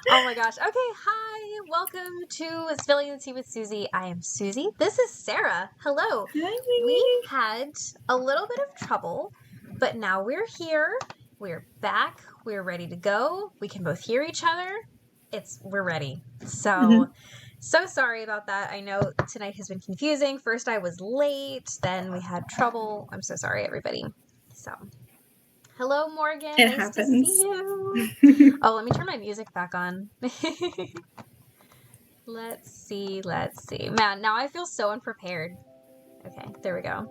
Oh my gosh. Okay, hi. Welcome to Spilling the Tea with Susie. I am Susie. This is Sarah. Hello. We Hi. had a little bit of trouble, but now we're here. We're back. We're ready to go. We can both hear each other. We're ready. So sorry about that. I know tonight has been confusing. First I was late, then we had trouble. I'm so sorry, everybody. So hello, Morgan. It Nice to happens. see you. Oh, let me turn my music back on. Let's see. Man, now I feel so unprepared. Okay, there we go.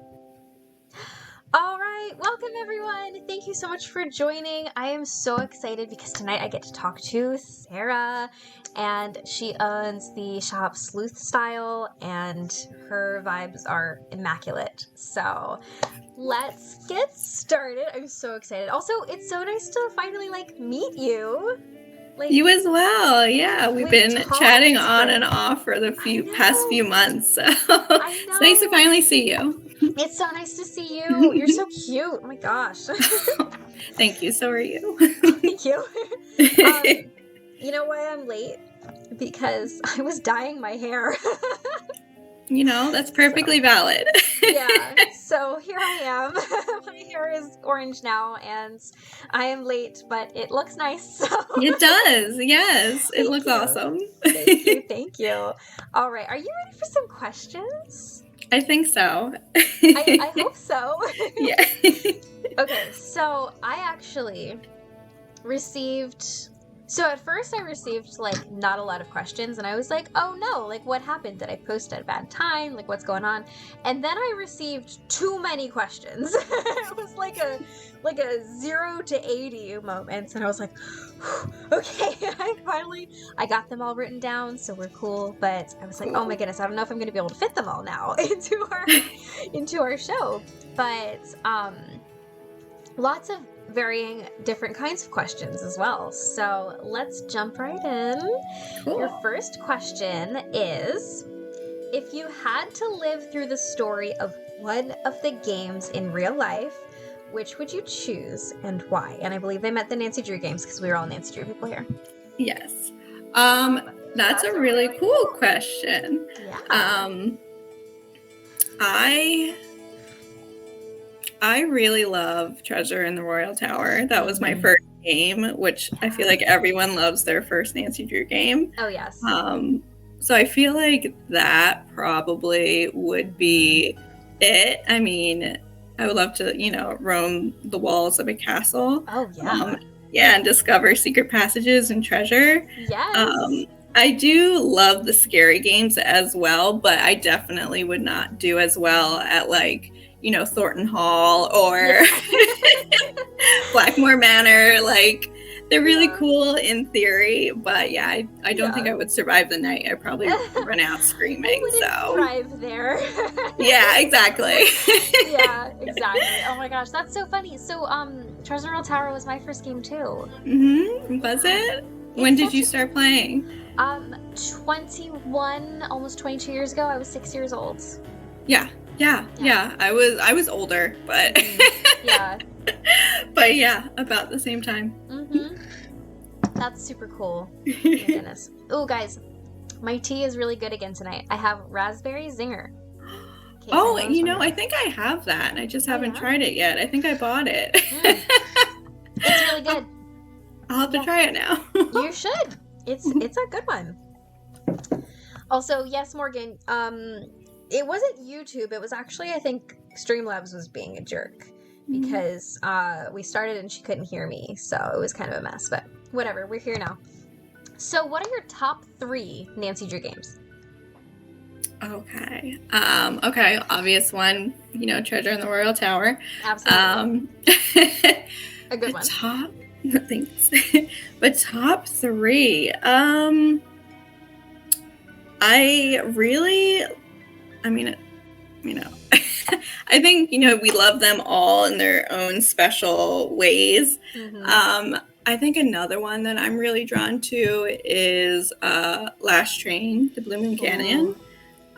All right, welcome everyone. Thank you so much for joining. I am so excited because tonight I get to talk to Sarah, and she owns the shop Sleuth Style, and her vibes are immaculate. So let's get started. I'm so excited. Also, it's so nice to finally meet you. You as well. Yeah, we've been chatting on and but off for the past few months. So I it's nice to know. finally see you. It's so nice to see you. You're so cute. Oh my gosh. Thank you. So are you. Thank you. You know why I'm late? Because I was dyeing my hair. You know, that's perfectly valid. Yeah, so here I am. My hair is orange now, and I am late, but it looks nice. So. It does. Yes, it looks awesome. Thank you. All right, are you ready for some questions? I think so. I hope so. Yeah. Okay, so I actually received. So at first I received not a lot of questions, and I was like, oh no, what happened? Did I post at a bad time? What's going on? And then I received too many questions. It was like a 0 to 80 moment, and I was like, okay, I got them all written down, so we're cool. But I was like, oh my goodness, I don't know if I'm gonna be able to fit them all now into our show. But lots of varying different kinds of questions as well. So let's jump right in. Cool. Your first question is, if you had to live through the story of one of the games in real life, which would you choose and why? And I believe they meant the Nancy Drew games because we were all Nancy Drew people here. Yes. That's a really cool question. Yeah. I really love Treasure in the Royal Tower. That was my first game, which I feel like everyone loves their first Nancy Drew game. Oh, yes. So I feel like that probably would be it. I mean, I would love to, roam the walls of a castle. Oh, yeah. And discover secret passages and treasure. Yes. I do love the scary games as well, but I definitely would not do as well at Thornton Hall or Blackmore Manor. They're really cool in theory, but yeah, I don't think I would survive the night. I'd probably run out screaming. I wouldn't thrive there. Yeah, exactly. Yeah, exactly. Oh my gosh, that's so funny. So, Treasure Royal Tower was my first game too. Mm-hmm. Was it? When did you start playing? 21, almost 22 years ago. I was 6 years old. Yeah. I was older, but yeah. But yeah, about the same time. Mm-hmm. That's super cool. Oh my goodness. Oh, guys, my tea is really good again tonight. I have raspberry zinger. Oh, I think I have that. I just haven't tried it yet. I think I bought it. It's really good. I'll have to try it now. You should. It's a good one. Also, yes, Morgan, it wasn't YouTube. It was actually, I think, Streamlabs was being a jerk because we started and she couldn't hear me, so it was kind of a mess. But whatever, we're here now. So, what are your top 3 Nancy Drew games? Okay. Okay, obvious one. Treasure in the Royal Tower. Absolutely. A good one. Thanks. But top 3. I think, we love them all in their own special ways. Mm-hmm. I think another one that I'm really drawn to is Last Train, the Blue Moon Canyon.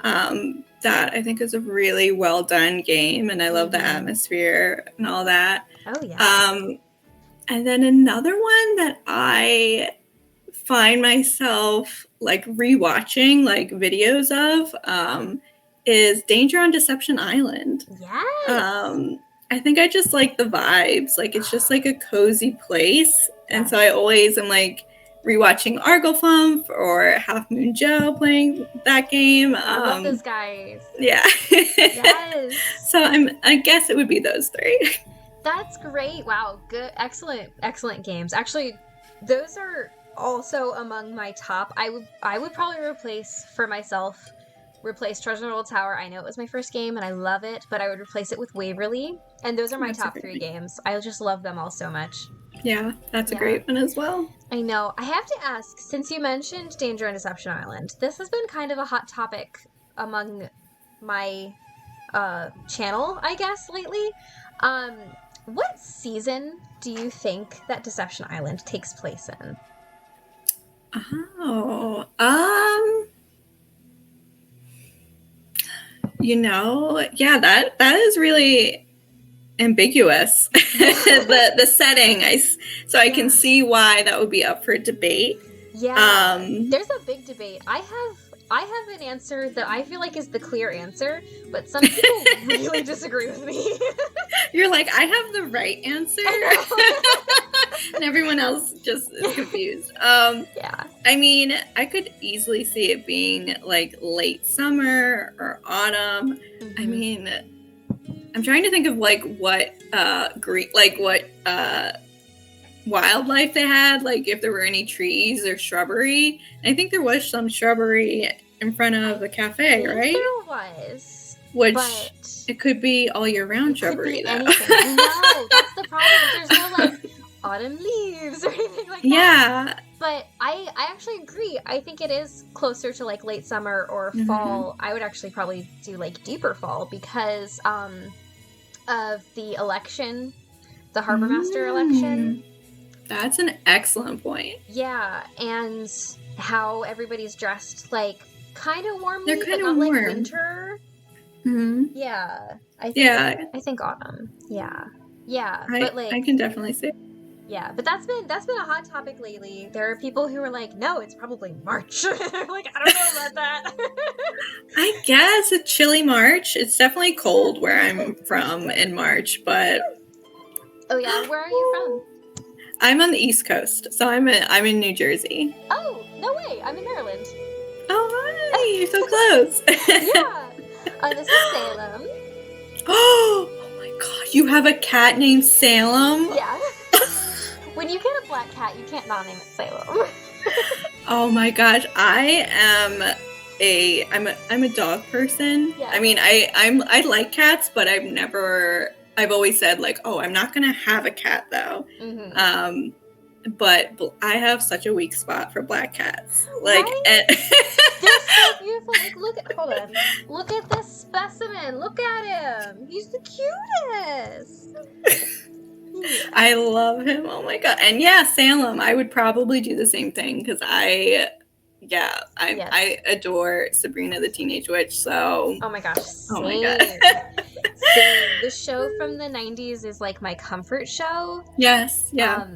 That I think is a really well done game, and I love the atmosphere and all that. Oh, yeah. And then another one that I find myself like rewatching like videos of is Danger on Deception Island. Yes. I think I just like the vibes. Like it's just like a cozy place. And Yes. so I always am like rewatching Arglefump or Half Moon Joe playing that game. I love those guys. Yeah. Yes. So I guess it would be those three. That's great. Wow. Good. Excellent games. Actually, those are also among my top. I would probably replace Treasure World Tower. I know it was my first game and I love it, but I would replace it with Waverly. And those are my top 3 games. I just love them all so much. Yeah, that's a great one as well. I know. I have to ask, since you mentioned Danger on Deception Island, this has been kind of a hot topic among my channel, I guess, lately. What season do you think that Deception Island takes place in? Oh, yeah, that is really ambiguous. the setting, I can see why that would be up for debate. Yeah, there's a big debate. I have an answer that I feel like is the clear answer, but some people really disagree with me. You're like, I have the right answer, and everyone else just is confused. Yeah. I mean, I could easily see it being like late summer or autumn. Mm-hmm. I mean, I'm trying to think of like what wildlife they had, like if there were any trees or shrubbery. I think there was some shrubbery in front of the cafe, right? There was. Which it could be all year round shrubbery. Could be anything. No, that's the problem. There's no like autumn leaves or anything like that. Yeah. But I actually agree. I think it is closer to like late summer or fall. I would actually probably do like deeper fall because of the election, the Harbor Master election. That's an excellent point. Yeah, and how everybody's dressed like kind of warmly, they're kind but of not warm. like winter. Mm-hmm. Yeah, I think autumn. Yeah, but like I can definitely see. Yeah, but that's been a hot topic lately. There are people who are like, no, it's probably March. Like, I don't know about that. I guess a chilly March. It's definitely cold where I'm from in March, but oh yeah, where are you from? I'm on the East Coast, so I'm in New Jersey. Oh, no way! I'm in Maryland. Oh, hi! You're so close. Yeah. This is Salem. Oh my God! You have a cat named Salem? Yeah. When you get a black cat, you can't not name it Salem. Oh my gosh! I'm a dog person. Yeah. I mean, I like cats, but I've always said like, oh, I'm not gonna have a cat though. Mm-hmm. But I have such a weak spot for black cats. Like, right? They're so beautiful. Like, hold on. Look at this specimen. Look at him. He's the cutest. I love him. Oh my God. And yeah, Salem, I would probably do the same thing because I adore Sabrina the Teenage Witch. So oh my gosh, same. Oh my God. Same. The show from the 90s is like my comfort show. Yes. Yeah.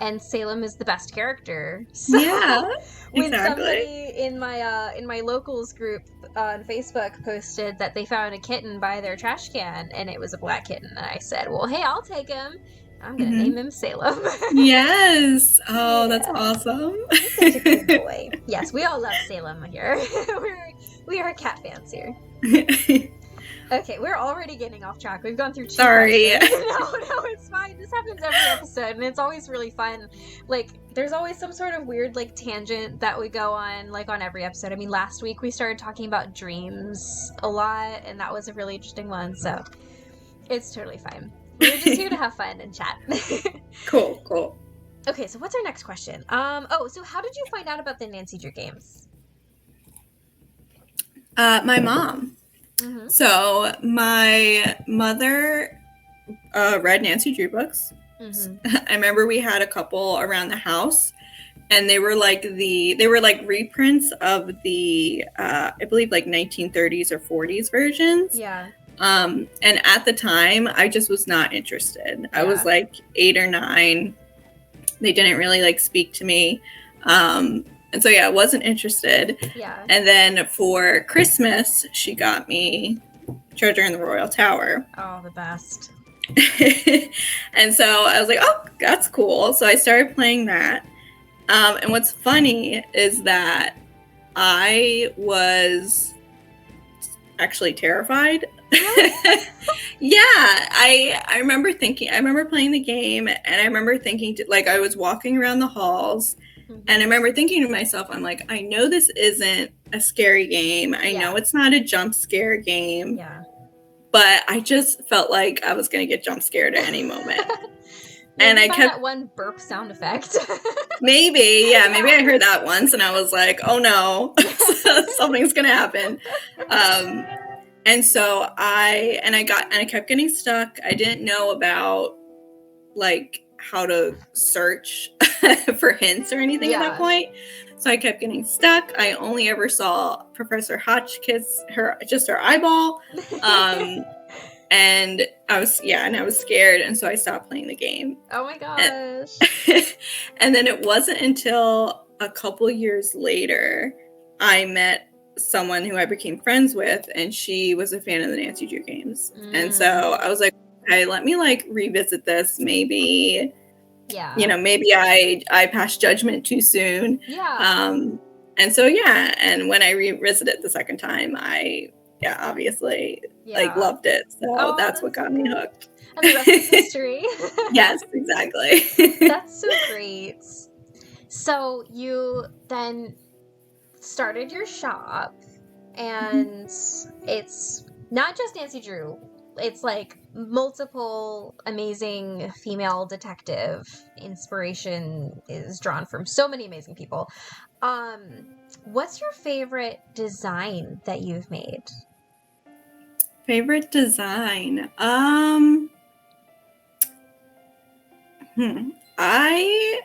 And Salem is the best character. So yeah. When exactly. somebody in my locals group on Facebook posted that they found a kitten by their trash can and it was a black kitten, and I said, well, hey, I'll take him. I'm gonna name him Salem. Yes. Oh, that's awesome. He's such a good boy. Yes, we all love Salem here. we are cat fans here. Okay, we're already getting off track. We've gone through 2 Sorry. No, it's fine. This happens every episode, and it's always really fun. Like, there's always some sort of weird, like, tangent that we go on, like, on every episode. I mean, last week we started talking about dreams a lot, and that was a really interesting one, so it's totally fine. We're just here to have fun and chat. Cool. Okay, so what's our next question? So how did you find out about the Nancy Drew games? My mom. Mm-hmm. So my mother read Nancy Drew books. Mm-hmm. I remember we had a couple around the house, and they were like reprints of the I believe like 1930s or 40s versions. Yeah. And at the time, I just was not interested. Yeah. I was like 8 or 9. They didn't really like speak to me. And so, yeah, I wasn't interested. Yeah. And then for Christmas, she got me Treasure in the Royal Tower. Oh, the best. And so I was like, oh, that's cool. So I started playing that. And what's funny is that I was actually terrified. Yeah, I remember playing the game, and I remember thinking, like, I was walking around the halls, and I remember thinking to myself, I'm like, I know this isn't a scary game. I know it's not a jump scare game. Yeah. But I just felt like I was going to get jump scared at any moment. And I kept that one burp sound effect. Maybe I heard that once, and I was like, oh no, something's going to happen. And so I kept getting stuck. I didn't know about like how to search for hints or anything at that point. So I kept getting stuck. I only ever saw Professor Hotchkiss, her eyeball. And I was scared, and so I stopped playing the game. Oh my gosh. And then it wasn't until a couple years later I met someone who I became friends with, and she was a fan of the Nancy Drew games. And so I was like, okay, let me like revisit this. Maybe, maybe I passed judgment too soon. And so, and when I revisited it the second time, I obviously like loved it. So that's what got me hooked. And the rest is history. Yes, exactly. That's so great. So you then started your shop, and it's not just Nancy Drew. It's like multiple amazing female detective inspiration is drawn from so many amazing people. What's your favorite design that you've made? Favorite design? I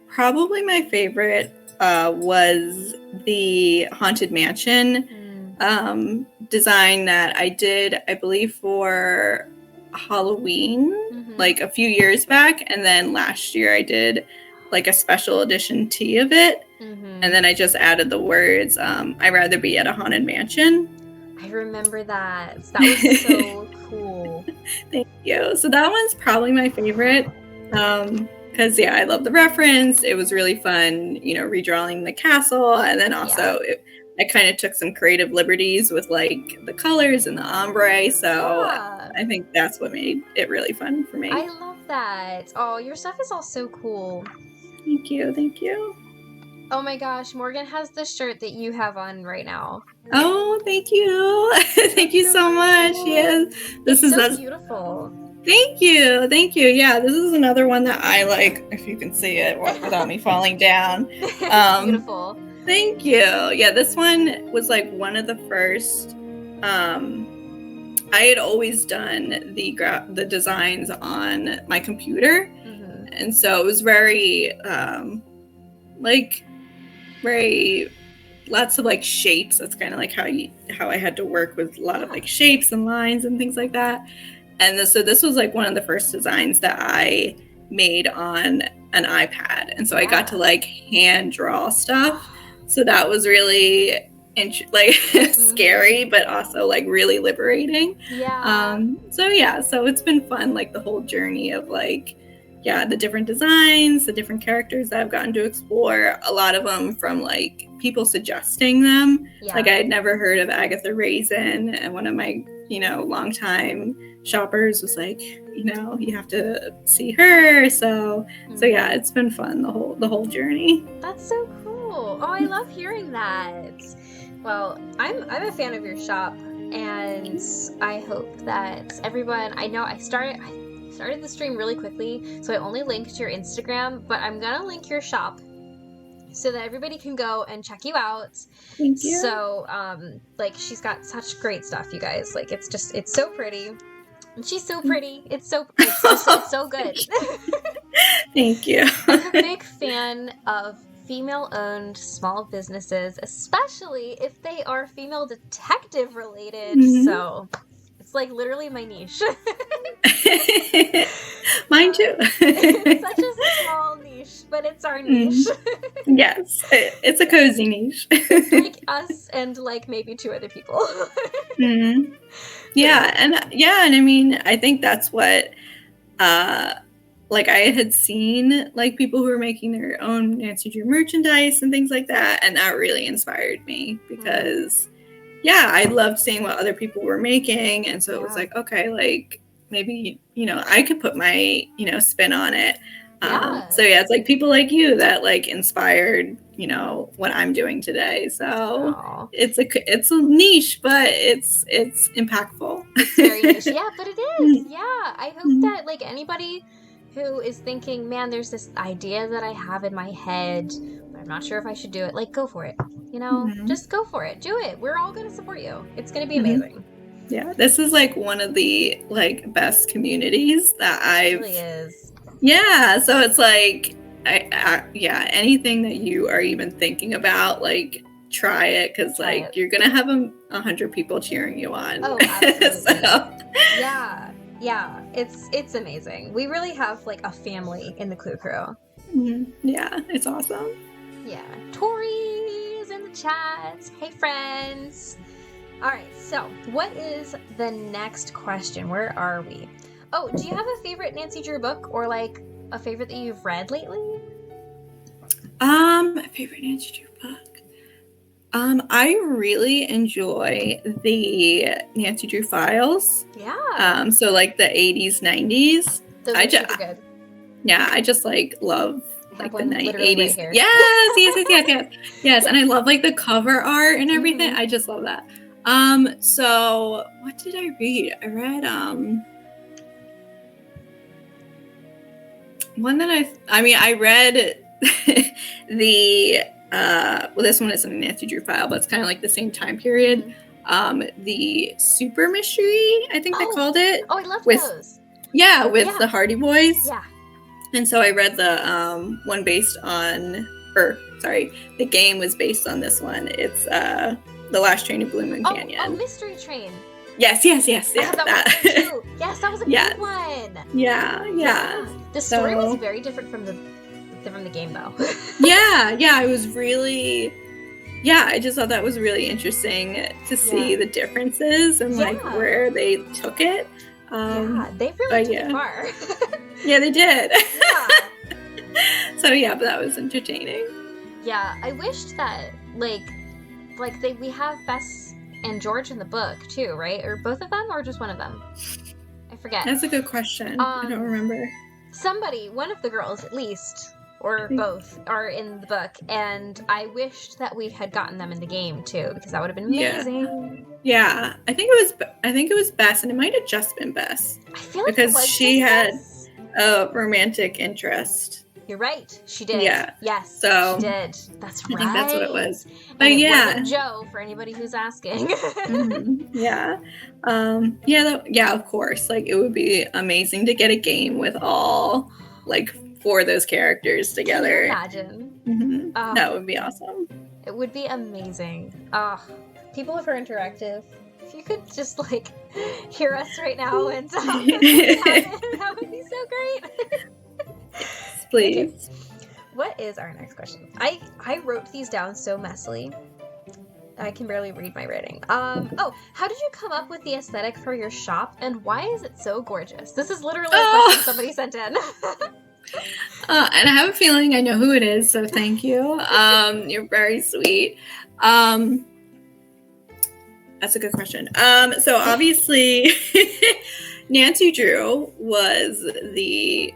probably my favorite was the Haunted Mansion design that I did, I believe, for Halloween, like a few years back, and then last year I did like a special edition tee of it, and then I just added the words, I'd rather be at a haunted mansion. I remember that. That was so cool. Thank you. So that one's probably my favorite, because I love the reference. It was really fun, redrawing the castle, and then also I kind of took some creative liberties with like the colors and the ombre, so I think that's what made it really fun for me. I love that. Oh, your stuff is all so cool. Thank you. Oh my gosh, Morgan has the shirt that you have on right now. Oh, thank you. Thank you so much. Yes, this is so beautiful. Thank you. Yeah, this is another one that I like, if you can see it without me falling down. Beautiful. Thank you. Yeah, this one was like one of the first. I had always done the designs on my computer, and so it was very very lots of like shapes. That's kind of like how I had to work with a lot of like shapes and lines and things like that. And so this was like one of the first designs that I made on an iPad, and so I got to like hand draw stuff. So that was really scary, but also like really liberating. So it's been fun, like the whole journey of like the different designs, the different characters that I've gotten to explore. A lot of them from like people suggesting them. Like I had never heard of Agatha Raisin, and one of my longtime shoppers was like, you have to see her. So it's been fun, the whole journey. That's so cool. Oh, I love hearing that. Well, I'm a fan of your shop, and I hope that everyone, I know I started the stream really quickly, so I only linked your Instagram, but I'm gonna link your shop so that everybody can go and check you out. Thank you. So like she's got such great stuff, you guys. Like it's so pretty. And she's so pretty. It's so good. Thank you. I'm a big fan of female-owned small businesses, especially if they are female detective related. So it's like literally my niche. Mine too. It's such a small niche, but it's our niche. Yes, it's a cozy niche. It's like us and like maybe 2 other people. Mm-hmm. Yeah, and I mean, I think that's what like I had seen like people who were making their own Nancy Drew merchandise and things like that, and that really inspired me because I loved seeing what other people were making, and so it was like, okay, like maybe I could put my spin on it. So it's like people like you that like inspired what I'm doing today. So it's a niche, but it's impactful. It's very niche. Yeah, but it is. Yeah, I hope that like anybody who is thinking, man, there's this idea that I have in my head, but I'm not sure if I should do it. Like, go for it. Just go for it. Do it. We're all going to support you. It's going to be amazing. Yeah, this is like one of the like best communities that It really is. Yeah, so it's like, anything that you are even thinking about, like, try it, because like you're gonna have 100 people cheering you on. Oh, absolutely. Yeah, it's amazing. We really have like a family in the Clue Crew. Yeah, it's awesome. Yeah, Tori's in the chat. Hey, friends. All right, so what is the next question? Where are we? Oh, do you have a favorite Nancy Drew book or like a favorite that you've read lately? A favorite Nancy Drew book. I really enjoy the Nancy Drew Files. Yeah. So like the 80s, 90s. Those are super good. Yeah, I just like love like the 80s. Right, Yes, and I love like the cover art and everything. I just love that. So what did I read? I read one that I read the this one isn't a Nancy Drew file, but it's kind of like the same time period. The Super Mystery, I think they called it. Oh, I love those. Yeah, with the Hardy Boys. Yeah. And so I read the one based on, the game was based on this one. It's The Last Train to Blue Moon Canyon. Oh, Mystery Train. Yes. I thought that was good too. Yes, that was a good one. Yeah. The story was very different from the game, though. yeah, it was really. Yeah, I just thought that was really interesting to see the differences and like where they took it. They really took it far. Yeah, they did. Yeah. So but that was entertaining. Yeah, I wished that we have Bess and George in the book too, right? Or both of them, or just one of them? I forget. That's a good question. I don't remember. One of the girls at least, or both, are in the book, and I wished that we had gotten them in the game too, because that would have been amazing. Yeah, I think it was Bess, and it might have just been Bess. I feel like because she had a romantic interest. You're right. She did. Yeah. Yes. So she did. That's right. I think that's what it was. But it wasn't Joe, for anybody who's asking. Yeah. Of course. Like, it would be amazing to get a game with all like 4 of those characters together. Can you imagine? That would be awesome. It would be amazing. People of Her Interactive, if you could just like hear us right now and that would be so great. Please. Okay. What is our next question? I wrote these down so messily. I can barely read my writing. How did you come up with the aesthetic for your shop, and why is it so gorgeous? This is literally a question somebody sent in. And I have a feeling I know who it is, so thank you. You're very sweet. That's a good question. So obviously, Nancy Drew was the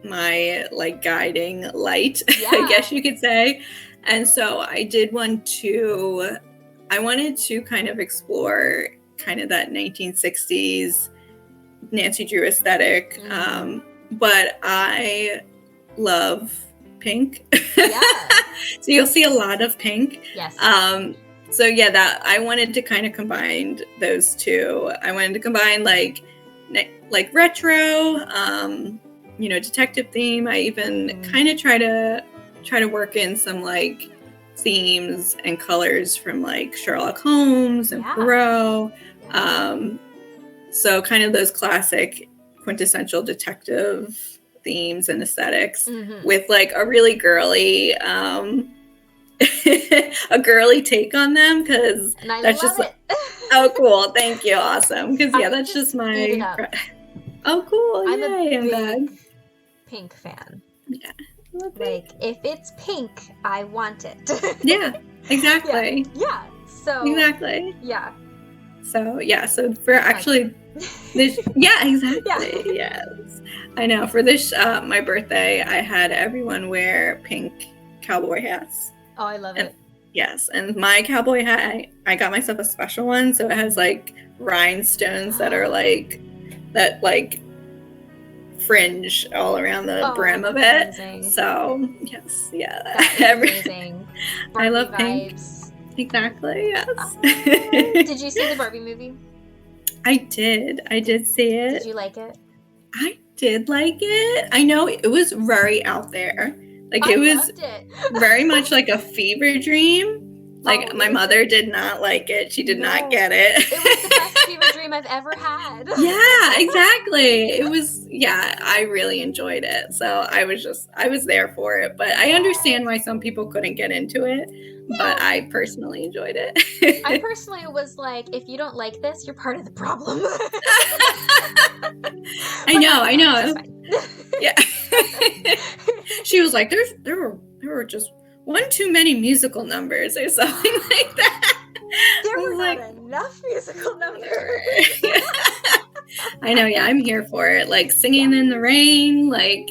my guiding light, I guess you could say. And so I did I wanted to kind of explore kind of that 1960s Nancy Drew aesthetic. But I love pink. Yeah. So you'll see a lot of pink. Yes. So that I wanted to kind of combine those two. I wanted to combine like retro, detective theme. I even kind of try to work in some like themes and colors from like Sherlock Holmes and Poirot. So kind of those classic quintessential detective themes and aesthetics with like a really girly a girly take on them, because that's just it. Oh, cool. Thank you. Awesome. Because that's just my Oh, cool. I'm Yay, a big pink fan. Yeah. Like, if it's pink, I want it. Yeah, exactly. Yeah. So exactly. Yeah. So so for actually this exactly. Yeah. Yes. I know. For this my birthday, I had everyone wear pink cowboy hats. Oh, I love it. Yes, and my cowboy hat, I got myself a special one, so it has like rhinestones that are like fringe all around the brim of it. Amazing. So yes, yeah, that is amazing. I love vibes. Pink. Exactly. Yes. Did you see the Barbie movie? I did see it. Did you like it? I did like it. I know it was very out there. Like it was very much like a fever dream. Like my mother did not like it. She did not get it. It was the best fever dream I've ever had. Yeah, exactly. It was, I really enjoyed it. So I was there for it. But I understand why some people couldn't get into it. Yeah. But I personally enjoyed it. I personally was like, if you don't like this, you're part of the problem. I know. Yeah. She was like, there were just one too many musical numbers or something like that. There were not enough musical numbers. I know, I'm here for it. Like Singing in the Rain, like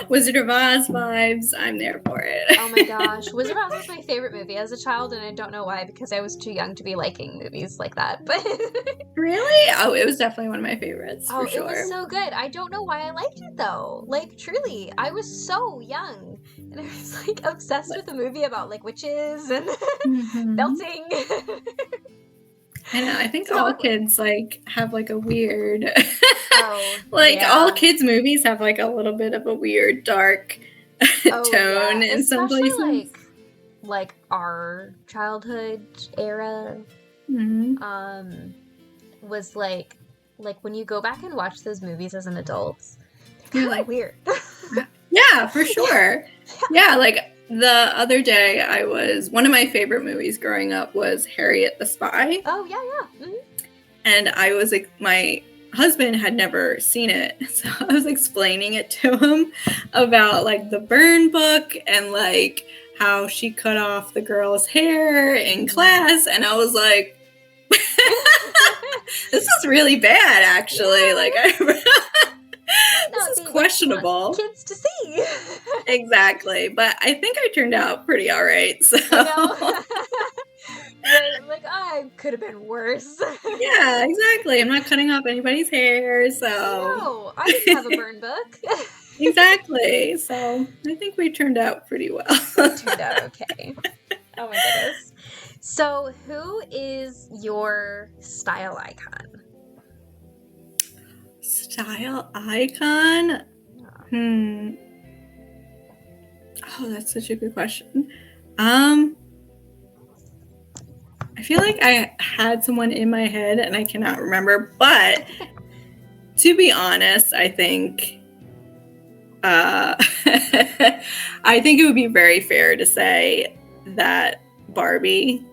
Wizard of Oz vibes. I'm there for it. Oh my gosh. Wizard of Oz was my favorite movie as a child, and I don't know why, because I was too young to be liking movies like that. But Really? Oh, it was definitely one of my favorites, for sure. It was so good. I don't know why I liked it, though. Like, truly, I was so young, and I was, like, obsessed with a movie about, like, witches and belting. I know. I think all kids like have like a weird, all kids movies have like a little bit of a weird dark tone in some places. Like our childhood era, was like when you go back and watch those movies as an adult, they're like weird. Yeah, for sure. Yeah, like the other day one of my favorite movies growing up was Harriet the Spy. Oh, yeah. Mm-hmm. And I was like, my husband had never seen it. So I was explaining it to him about like the burn book and like how she cut off the girl's hair in class. And I was like, this is really bad, actually. Yeah. Like, this is questionable. Kids to see. Exactly. But I think I turned out pretty all right. So. Right, like, I could have been worse. Yeah, exactly. I'm not cutting off anybody's hair, so. No, I didn't have a burn book. Exactly. So I think we turned out pretty well. We turned out okay. Oh my goodness. So who is your style icon? Style icon? Oh, that's such a good question. I feel like I had someone in my head and I cannot remember, but to be honest, I think it would be very fair to say that Barbie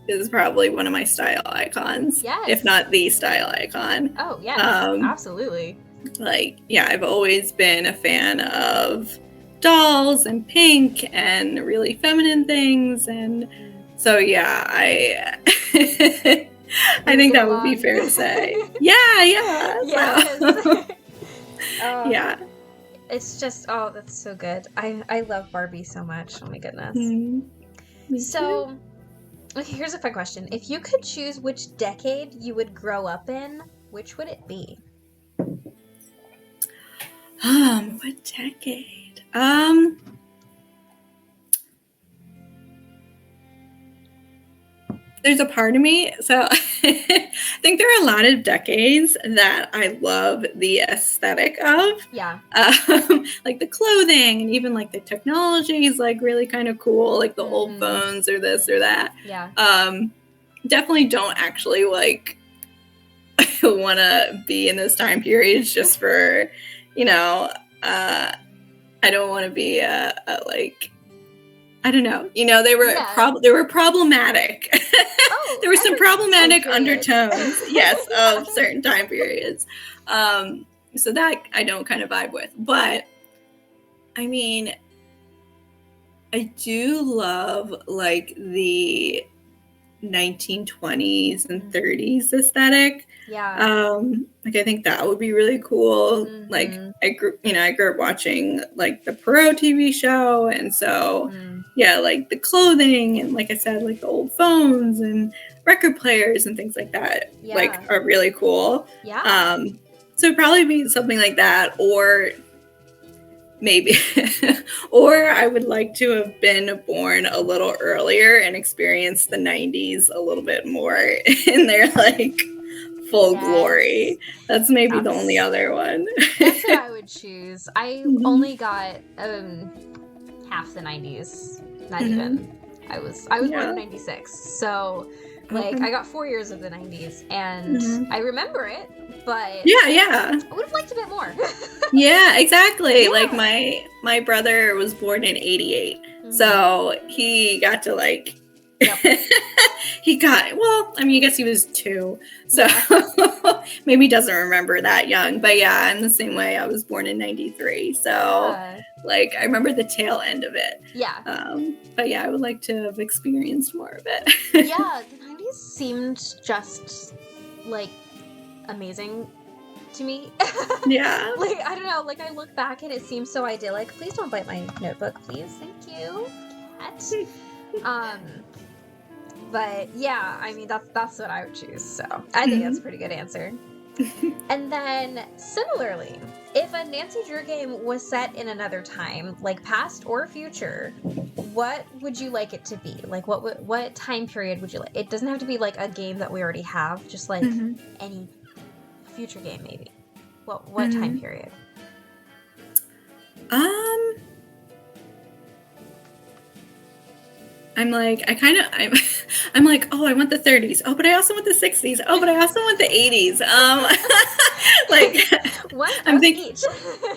is probably one of my style icons, if not the style icon. Oh, yeah, absolutely. Like, I've always been a fan of dolls and pink and really feminine things, and so I think that would be fair to say. Yes. Yeah. It's just, that's so good. I love Barbie so much. Oh my goodness. So, here's a fun question. If you could choose which decade you would grow up in, which would it be? What decade? There's a part of me, so I think there are a lot of decades that I love the aesthetic of. Yeah. Like the clothing and even like the technology is like really kind of cool, like the old phones or this or that. Yeah. Definitely don't actually like want to be in those time periods just for, you know, I don't want to be like, I don't know. You know, they were problematic. Oh, there were some problematic time periods. undertones, yes, of certain time periods. So that I don't kind of vibe with. But I mean, I do love like the 1920s and 30s aesthetic. Yeah. Like I think that would be really cool. Mhm. Like I grew up watching like the Perot TV show, and so yeah, like the clothing and like I said, like the old phones and record players and things like that, like are really cool. Yeah. So it'd probably be something like that, or maybe or I would like to have been born a little earlier and experience the 90s a little bit more in their like full glory. That's maybe the only other one. That's what I would choose. I only got half the 90s. Not even. I was born in 96. So like I got 4 years of the 90s and I remember it, but yeah I would have liked a bit more. Yeah, exactly. Yeah. Like my brother was born in 88. So he got to like he got, well, I mean, I guess he was 2. So maybe he doesn't remember that young. But yeah, in the same way, I was born in 93. So like I remember the tail end of it. Yeah. But yeah, I would like to have experienced more of it. Yeah, the 90s seemed just like amazing to me. Yeah. Like, I don't know, like I look back and it seems so idyllic. Please don't bite my notebook, please. Thank you, cat. But yeah, I mean that's what I would choose. So I think that's a pretty good answer. And then similarly, if a Nancy Drew game was set in another time, like past or future, what would you like it to be? Like what time period would you like? It doesn't have to be like a game that we already have, just like any future game maybe. What time period? I'm like, I'm like, oh, I want the 30s. Oh, but I also want the 60s. Oh, but I also want the 80s. Like, one I'm thinking, each.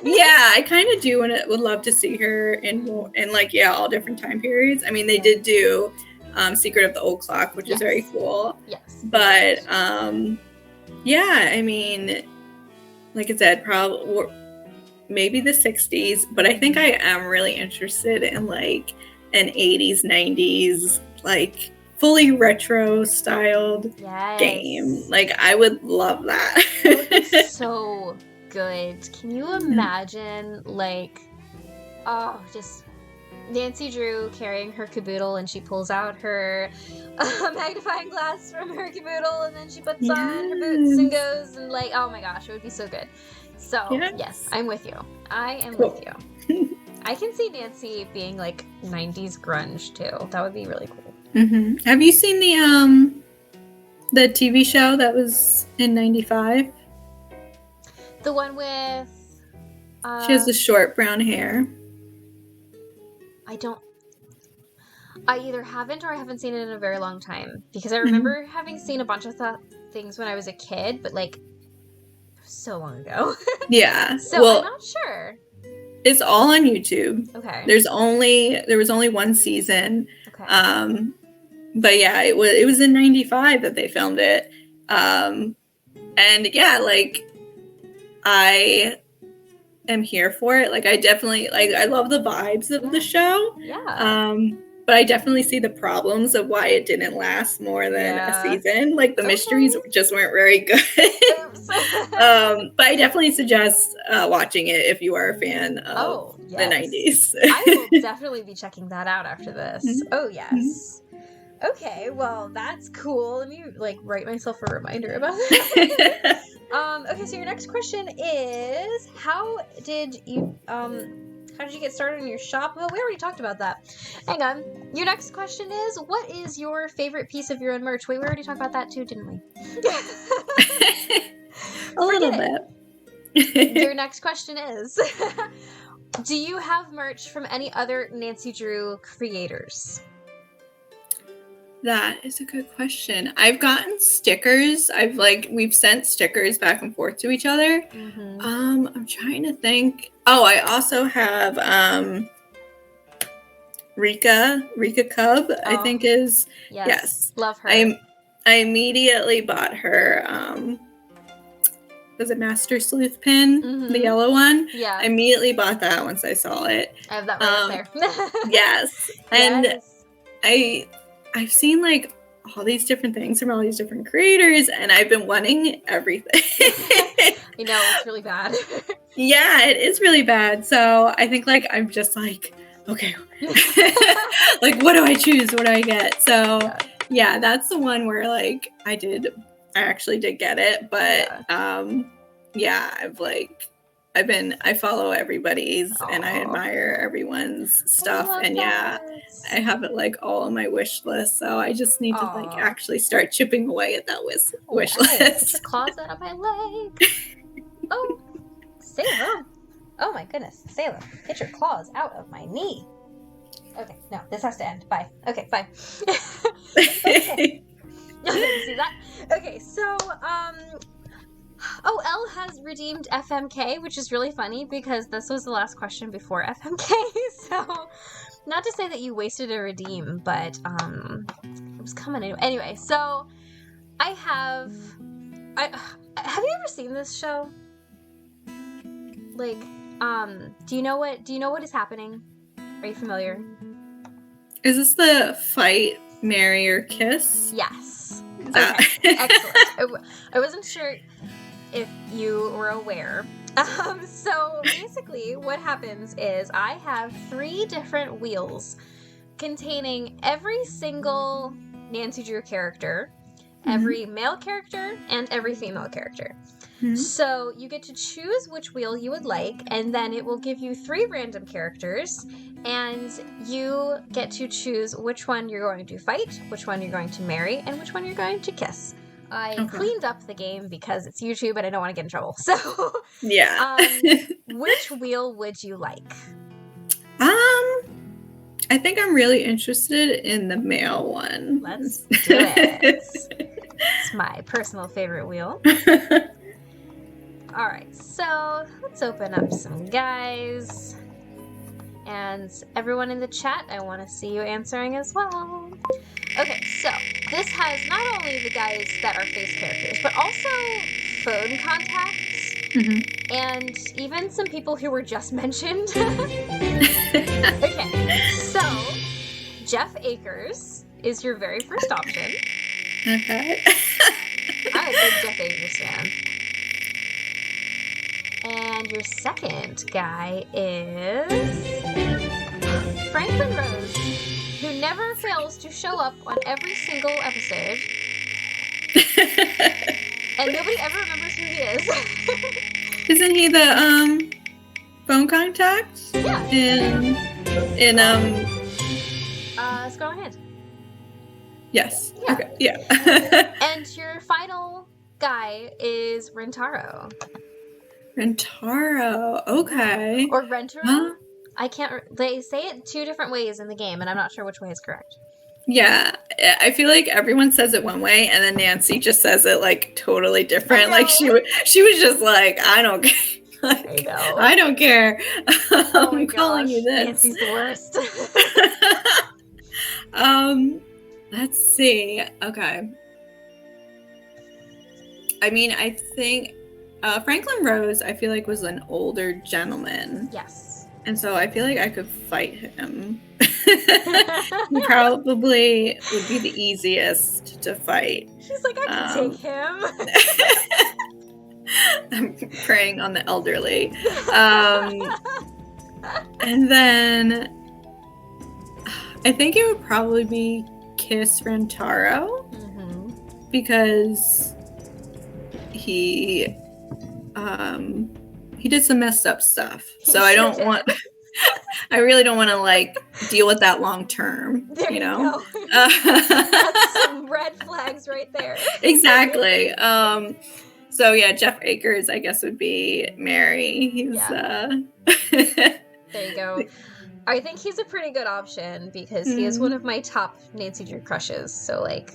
Yeah, I kind of do, and would love to see her in like all different time periods. I mean, they did do Secret of the Old Clock, which is very cool. Yes. But yeah, I mean, like I said, probably maybe the 60s. But I think I am really interested in like an 80s, 90s, like fully retro styled game. Like I would love that. It would be so good. Can you imagine like just Nancy Drew carrying her caboodle and she pulls out her magnifying glass from her caboodle and then she puts on her boots and goes and like, oh my gosh, it would be so good. So yes, I'm with you. I am with you. I can see Nancy being like 90s grunge too. That would be really cool. Have you seen the TV show that was in 95? The one with she has the short brown hair. I either haven't or I haven't seen it in a very long time because I remember having seen a bunch of things when I was a kid, but like so long ago. Yeah. So I'm not sure. It's all on YouTube. Okay. There was only one season. Okay. But yeah, it was in 95 that they filmed it. And yeah, like I am here for it. Like I definitely I love the vibes of the show. Yeah. But I definitely see the problems of why it didn't last more than a season. Like the mysteries just weren't very good. But I definitely suggest watching it if you are a fan of the 90s. I will definitely be checking that out after this. Oh yes. Okay, well that's cool. Let me like write myself a reminder about that. Okay, so your next question is how did you get started in your shop? Well, we already talked about that. Hang on. Your next question is, what is your favorite piece of your own merch? Wait, we already talked about that too, didn't we? A little bit. Your next question is, do you have merch from any other Nancy Drew creators? That is a good question. I've gotten stickers. We've sent stickers back and forth to each other. Mm-hmm. I'm trying to think. Oh, I also have Rika Cub, I think is yes. Love her. I immediately bought her was it Master Sleuth pin, the yellow one? Yeah. I immediately bought that once I saw it. I have that right up there. Yes. And I've seen like all these different things from all these different creators, and I've been wanting everything. I know, it's really bad. Yeah, it is really bad. So I think like I'm just like, okay, like what do I choose? What do I get? So yeah, that's the one where like I actually did get it, but I follow everybody's and I admire everyone's stuff, and I have it like all on my wish list, so I just need to like actually start chipping away at that wish list. Get your claws out of my leg. Oh, Salem. Oh my goodness, Salem, get your claws out of my knee. Okay, no, this has to end. Bye. Okay, bye. Okay. See that? Okay, so Elle has redeemed FMK, which is really funny because this was the last question before FMK. So, not to say that you wasted a redeem, but it was coming anyway. Anyway, so have you ever seen this show? Like, do you know what is happening? Are you familiar? Is this the fight, marry, or kiss? Yes. Okay, excellent. I wasn't sure if you were aware. So basically what happens is I have 3 different wheels containing every single Nancy Drew character, every male character, and every female character. So you get to choose which wheel you would like, and then it will give you 3 random characters, and you get to choose which one you're going to fight, which one you're going to marry, and which one you're going to kiss. I cleaned up the game because it's YouTube and I don't want to get in trouble. So, yeah. Which wheel would you like? I think I'm really interested in the male one. Let's do it. It's my personal favorite wheel. All right, so let's open up some guys. And everyone in the chat, I want to see you answering as well. Okay, so this has not only the guys that are face characters, but also phone contacts, and even some people who were just mentioned. Okay, so Jeff Akers is your very first option. Okay. I'm a big Jeff Akers fan. And your second guy is Franklin Rose, who never fails to show up on every single episode. And nobody ever remembers who he is. Isn't he the phone contact? Yeah. In Scroll ahead. Yes. Yeah. Okay. Yeah. And your final guy is Rentaro. Rentaro. Okay. Or Rentaro. Huh? I can't. They say it 2 different ways in the game, and I'm not sure which way is correct. Yeah, I feel like everyone says it one way, and then Nancy just says it like totally different. Like she was just like, I don't care. Like, I know. I don't care. Oh my I'm calling gosh, you this. Nancy's the worst. Let's see. Okay. I mean, I think Franklin Rose, I feel like, was an older gentleman. Yes. And so I feel like I could fight him. He probably would be the easiest to fight. She's like, I can take him. I'm preying on the elderly. And then I think it would probably be Kiss Rentaro, because he did some messed up stuff. So I don't want I really don't want to like deal with that long term, there you know. That's some red flags right there. Exactly. So yeah, Jeff Akers I guess would be Mary. He's There you go. I think he's a pretty good option because he is one of my top Nancy Drew crushes. So, like,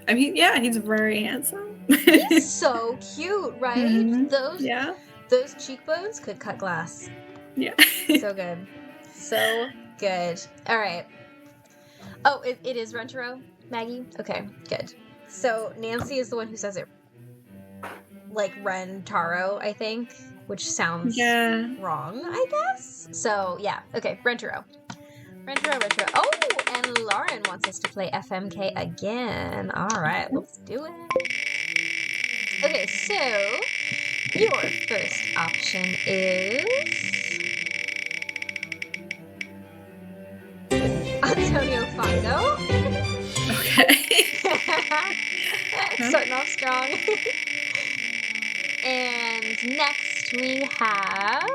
I mean, yeah, he's very handsome. he's so cute, right? Yeah. Those cheekbones could cut glass. Yeah. So good. So good. All right. Oh, it is Rentaro, Maggie? Okay, good. So Nancy is the one who says it like Rentaro, I think, which sounds wrong, I guess. So, yeah. Okay, Rentaro. Rentaro. Oh, and Lauren wants us to play FMK again. All right, let's do it. Okay, so your first option is Antonio Fongo. Okay. Starting off strong. And next we have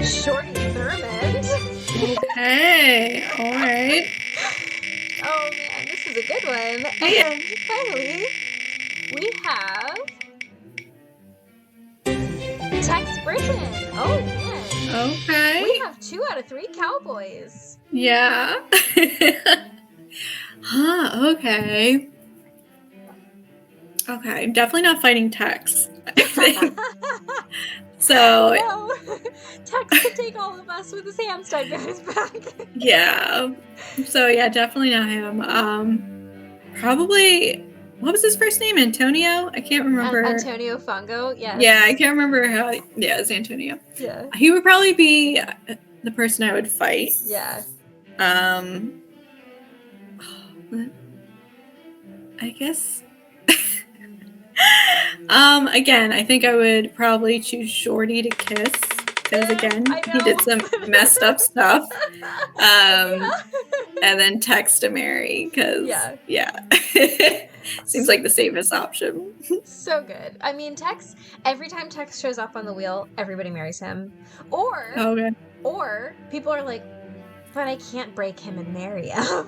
Shorty Thurmond. Okay, all right. Oh man, this is a good one. And finally, we have Tex Britton. Oh man. Okay. We have 2 out of 3 Cowboys. Yeah. Huh, okay. Okay, I'm definitely not fighting Tex. So no, Tex could take all of us with his hands tied behind his back. yeah. So yeah, definitely not him. Probably, what was his first name? Antonio? I can't remember. Antonio Fongo, yes. Yeah, I can't remember how. Yeah, it's Antonio. Yeah. He would probably be the person I would fight. Yeah. I guess. Again, I think I would probably choose Shorty to kiss because again, he did some messed up stuff. And then Tex to marry because seems like the safest option. So good. I mean, Tex. Every time Tex shows up on the wheel, everybody marries him. Or people are like, but I can't break him and marry him.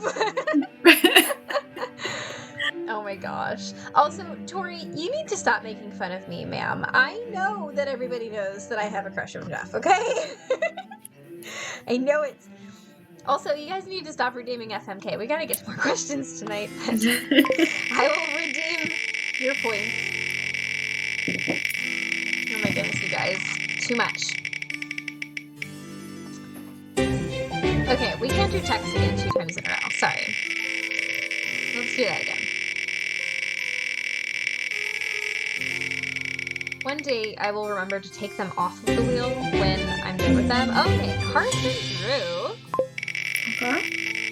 Oh my gosh. Also, Tori, you need to stop making fun of me, ma'am. I know that everybody knows that I have a crush on Jeff, okay? I know it. Also, you guys need to stop redeeming FMK. We gotta get to more questions tonight. I will redeem your points. Oh my goodness, you guys. Too much. Okay, we can't do text again 2 times in a row. Sorry. Let's do that again. One day I will remember to take them off of the wheel when I'm done with them. Okay, Carson Drew. Okay.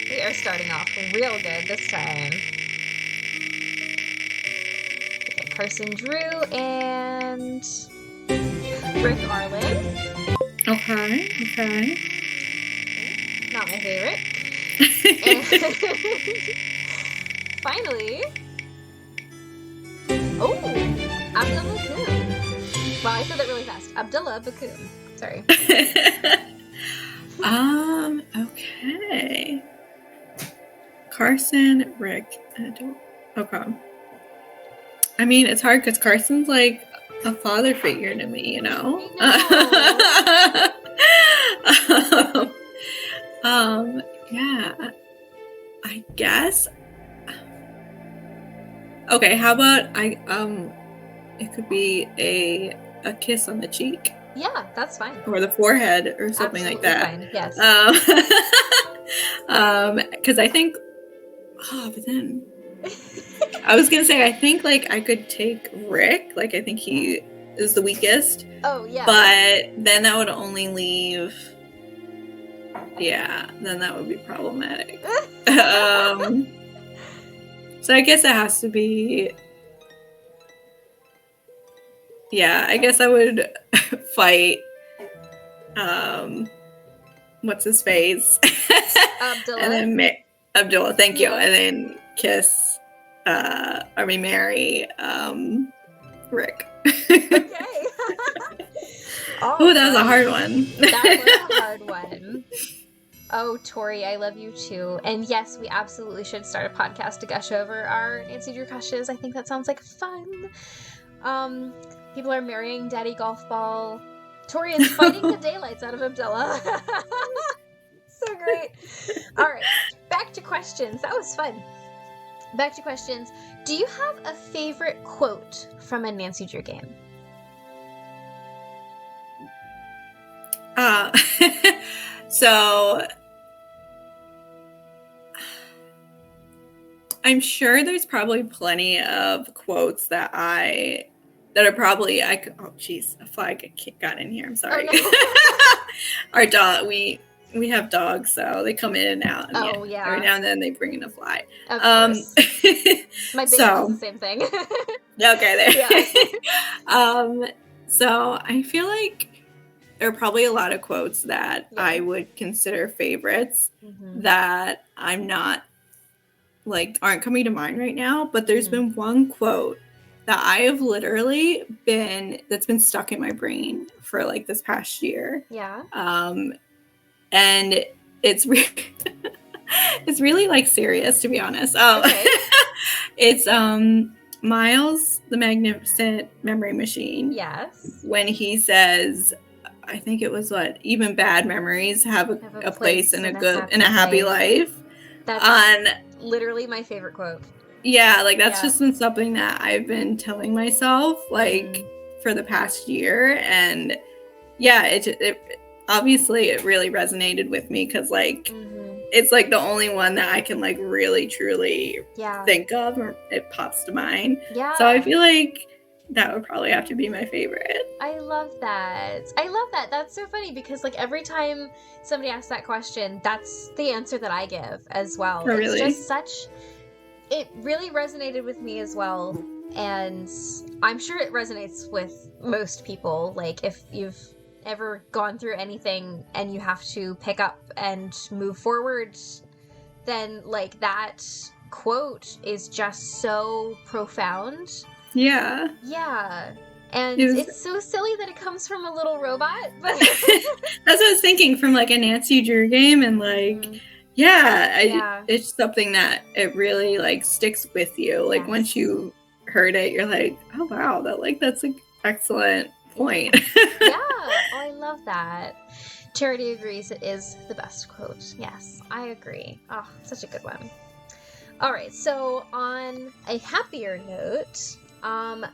We are starting off real good this time. Okay, Carson Drew and Rick Arlen. Okay. Not my favorite. And finally, Abdullah Bakum. Wow, I said that really fast. Abdullah Bakum. Sorry. Okay. Carson, Rick, okay. I mean, it's hard because Carson's like a father figure to me, you know? Yeah. I guess. Okay, how about it could be a kiss on the cheek. Yeah, that's fine. Or the forehead or something Absolutely like that. Fine. Yes. Because I think, but then I was gonna say I think like I could take Rick. Like I think he is the weakest. Oh yeah. But then that would only leave. Yeah, then that would be problematic. So I guess it has to be. Yeah, I guess I would fight. What's his face? Abdullah. And then Abdullah, thank you. And then kiss. Marry. Rick. Okay. Oh, that was a hard one. That was a hard one. Oh, Tori, I love you too. And yes, we absolutely should start a podcast to gush over our Nancy Drew crushes. I think that sounds like fun. People are marrying Daddy Golf Ball. Tori is fighting the daylights out of Abdullah. So great. All right, back to questions. That was fun. Back to questions. Do you have a favorite quote from a Nancy Drew game? So I'm sure there's probably plenty of quotes that are probably oh geez, a fly got in here. I'm sorry. Oh, no. Our dog, we have dogs, so they come in and out. And Oh, yeah. Every now and then they bring in a fly. Of course. My baby does the same thing. Okay, there. Yeah. So I feel like there are probably a lot of quotes that I would consider favorites that I'm not, like, aren't coming to mind right now. But there's been one quote that I have literally that's been stuck in my brain for like this past year. Yeah. And it's it's really like serious, to be honest. Okay. It's Miles the Magnificent Memory Machine. Yes. When he says, I think it was even bad memories have a place in a happy life. That's literally my favorite quote. Yeah, like that's just been something that I've been telling myself like for the past year, and it obviously it really resonated with me because like it's like the only one that I can like really truly think of, or it pops to mind. Yeah. So I feel like that would probably have to be my favorite. I love that. That's so funny because like every time somebody asks that question, that's the answer that I give as well. Oh, really? It's just it really resonated with me as well, and I'm sure it resonates with most people. Like if you've ever gone through anything and you have to pick up and move forward, then like that quote is just so profound. Yeah. And it's so silly that it comes from a little robot. But that's what I was thinking, from like a Nancy Drew game, and like it's something that it really like sticks with you. Like once you heard it, you're like, oh wow, that's an excellent point. I love that. Charity agrees it is the best quote. Yes, I agree. Oh, such a good one. All right, so on a happier note,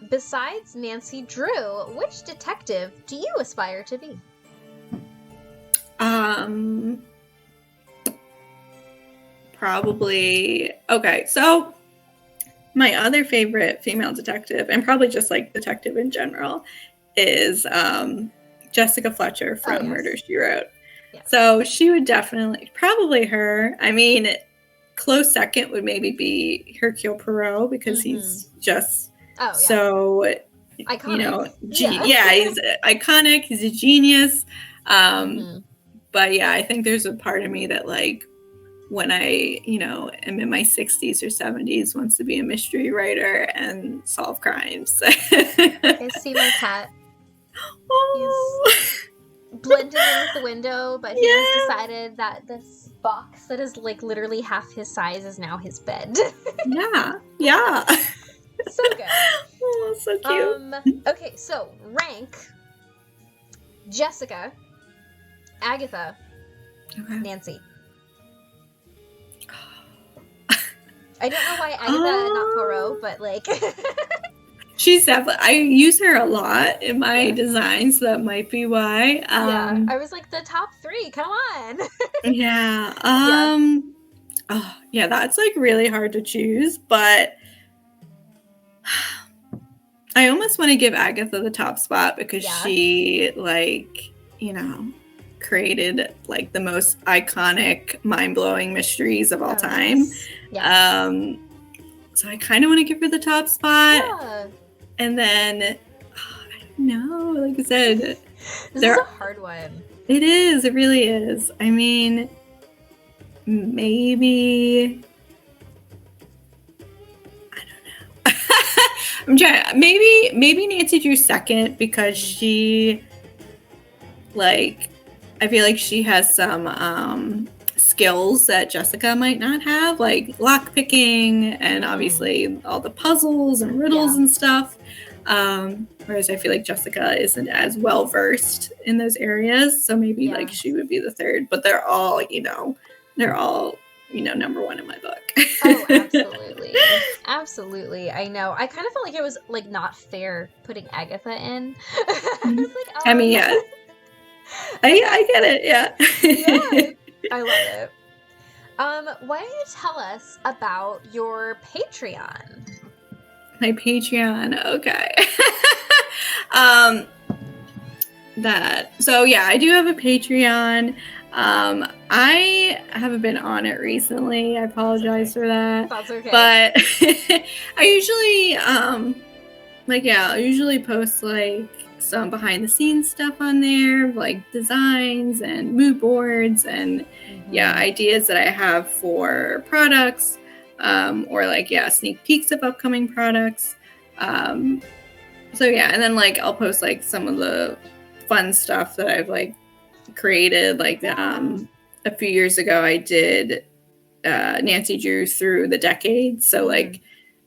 besides Nancy Drew, which detective do you aspire to be? Probably. Okay, so my other favorite female detective, and probably just like detective in general, is Jessica Fletcher from Murder, She Wrote. Yes. So she would probably her. I mean, close second would maybe be Hercule Poirot, because he's just so iconic. He's iconic. He's a genius. But yeah, I think there's a part of me that like when I, am in my 60s or 70s wants to be a mystery writer and solve crimes. I see my cat. Oh. He's blending in with the window, but he has decided that this box that is like literally half his size is now his bed. Yeah. So good. Oh, so cute. Okay, so rank Jessica, Agatha, Nancy. I don't know why Agatha and not Poirot, but like she's definitely, I use her a lot in my designs, so that might be why. I was like, the top 3, come on. That's like really hard to choose, but I almost want to give Agatha the top spot because she like, created like the most iconic, mind-blowing mysteries of all time. Yes. So I kind of want to give her the top spot. And then I don't know, like I said, this is a hard one. It is, it really is. I mean, maybe I don't know. I'm trying. Maybe Nancy Drew second, because she, like, I feel like she has some skills that Jessica might not have, like lock picking and obviously all the puzzles and riddles and stuff. Whereas I feel like Jessica isn't as well versed in those areas, so maybe like she would be the third. But they're all number one in my book. Oh, absolutely. Absolutely. I know. I kind of felt like it was like not fair putting Agatha in. I was like, I mean, yeah. I get it, yeah. Yeah. I love it. Why don't you tell us about your Patreon? My Patreon, okay. So yeah, I do have a Patreon. I haven't been on it recently. I apologize for that. That's okay. But I usually I usually post like some behind the scenes stuff on there, like designs and mood boards and ideas that I have for products, or like sneak peeks of upcoming products. And then like I'll post like some of the fun stuff that I've like created. Like a few years ago I did Nancy Drew through the decades, so like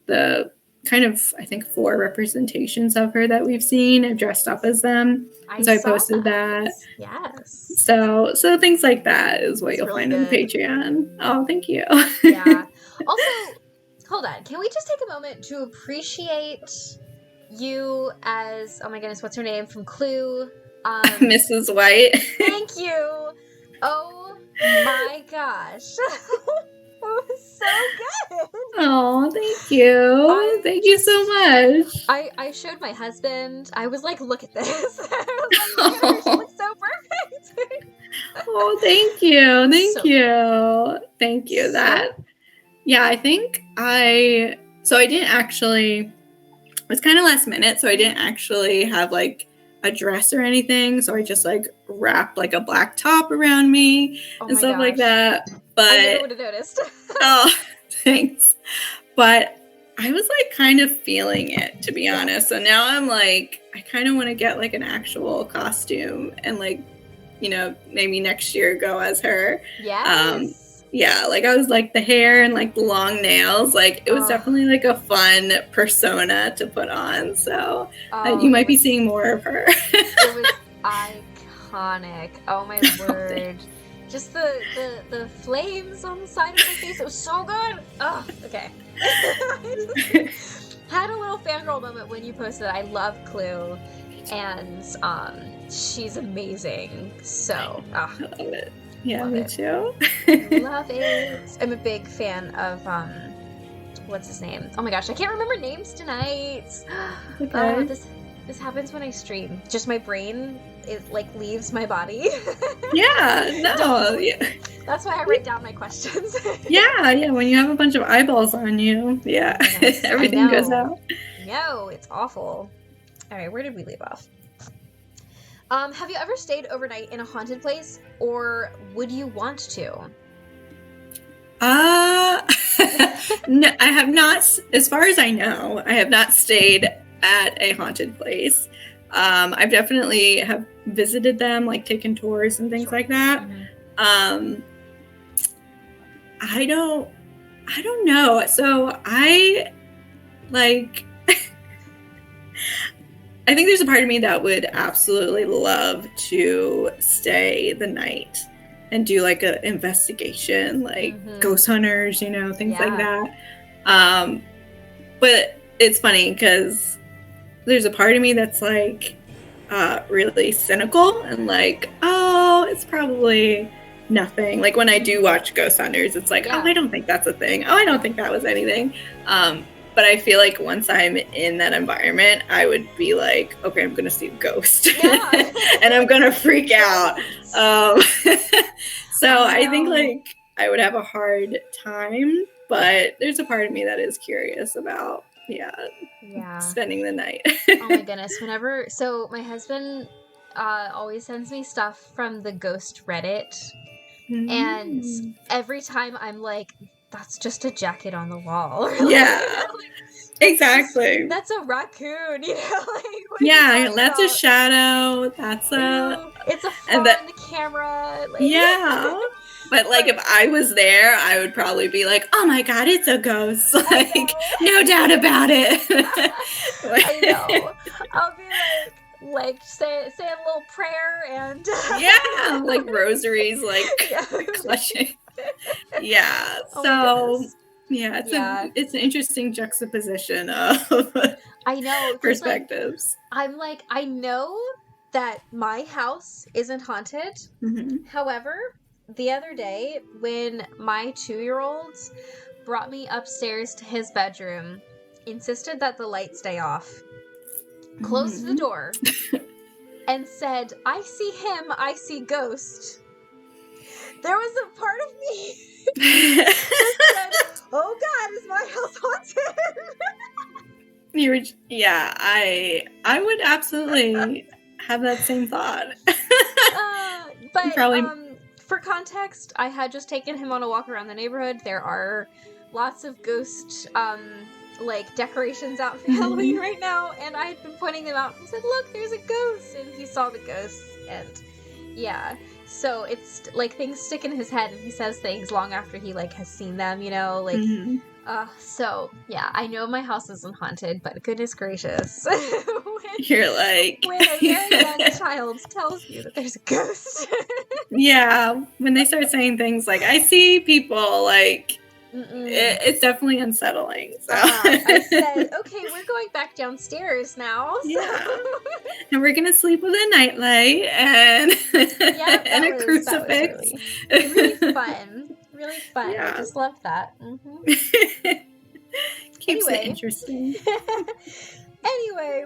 the kind of I think 4 representations of her that we've seen, I've dressed up as them. So I posted that. Yes. So things like that is what you'll really find on Patreon. Oh, thank you. Yeah. Also, hold on. Can we just take a moment to appreciate you as, oh my goodness, what's her name from Clue? Mrs. White. Thank you. Oh my gosh. It was so good. Oh, thank you. Thank you so much. I showed my husband. I was like, look at this. I was like, look at her. She looks so perfect. Oh, thank you. Thank you. I think I didn't actually, it was kind of last minute, so I didn't actually have like a dress or anything. So I just like wrapped like a black top around me and stuff like that. But I never would have noticed. Oh, thanks. But I was like kind of feeling it, to be honest. So now I'm like, I kind of want to get like an actual costume and like, maybe next year go as her. Yes. Like I was like the hair and like the long nails, like it was definitely like a fun persona to put on. So you might be seeing more of her. It was iconic. Oh my word. Just the flames on the side of my face. It was so good. Oh, okay. Had a little fangirl moment when you posted. I love Clue, and she's amazing. So I love it. Yeah, me too. Love it. I'm a big fan of what's his name? Oh my gosh, I can't remember names tonight. Okay. This happens when I stream. Just my brain, it like leaves my body. That's why I write down my questions. Yeah. When you have a bunch of eyeballs on you, yes, everything goes out. No, it's awful. All right, where did we leave off? Have you ever stayed overnight in a haunted place, or would you want to? No, I have not. As far as I know, I have not stayed at a haunted place. I've definitely have visited them, like taken tours and things like that. I don't know. So I think there's a part of me that would absolutely love to stay the night and do like an investigation, like ghost hunters, things like that. But it's funny because there's a part of me that's like really cynical and like, oh, it's probably nothing. Like when I do watch ghost hunters, it's like, oh, I don't think that's a thing. Oh, I don't think that was anything. But I feel like once I'm in that environment, I would be like, okay, I'm going to see a ghost. And I'm going to freak out. So I think like I would have a hard time, but there's a part of me that is curious about, spending the night. Oh my goodness. So my husband always sends me stuff from the ghost Reddit. And every time I'm like, that's just a jacket on the wall. Exactly. That's a raccoon, That's a shadow. That's it's a flaw in the camera. But like if I was there, I would probably be like, "Oh my god, it's a ghost!" Like, no doubt about it. I know. I'll be like saying a little prayer and yeah, like rosaries, like clutching. Yeah. So yeah, it's an interesting juxtaposition of I know perspectives. Like, I'm like, I know that my house isn't haunted. Mm-hmm. However, the other day when my 2-year-old brought me upstairs to his bedroom, insisted that the light stay off, closed the door, and said, "I see him, I see ghost." There was a part of me that said, "Oh God, is my house haunted?" I would absolutely have that same thought. But probably. For context, I had just taken him on a walk around the neighborhood. There are lots of ghost like decorations out for Halloween right now, and I had been pointing them out. I said, "Look, there's a ghost," and he saw the ghosts, and yeah. So it's like things stick in his head, and he says things long after he like has seen them, you know, like. So yeah, I know my house isn't haunted, but goodness gracious, you're like when a very young child tells you that there's a ghost. Yeah, when they start saying things like "I see people," like it's definitely unsettling. So I said, "Okay, we're going back downstairs now." So. Yeah, and we're gonna sleep with a nightlight and and a crucifix. That was really fun. Really fun. Yeah. I just loved that. Keeps it interesting. Anyway,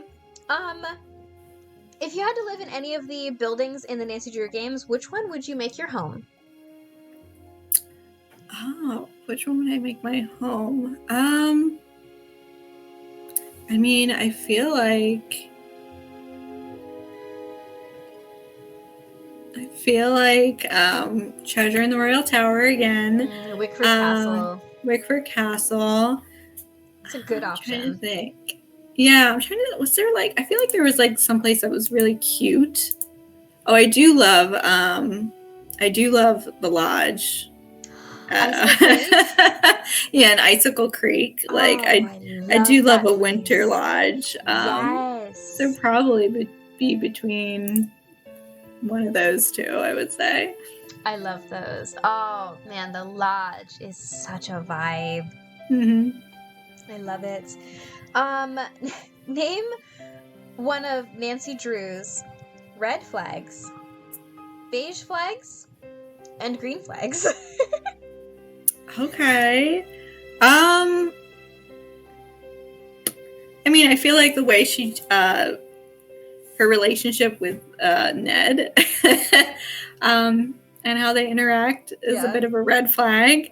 if you had to live in any of the buildings in the Nancy Drew games, which one would you make your home? Oh, which one would I make my home? I mean, I feel like Treasure in the Royal Tower again. Wickford Castle. Wickford Castle. It's a good option. I'm trying to think. Yeah, I'm trying to. Was there like? I feel like there was like someplace that was really cute. Oh, I do love the lodge. Yeah, in Icicle Creek. Like I do love a winter lodge. Yes. So probably be between one of those two, I would say. I love those. Oh man, the lodge is such a vibe. I love it. Name one of Nancy Drew's red flags, beige flags, and green flags. Okay. I mean, I feel like the way she her relationship with Ned and how they interact is a bit of a red flag.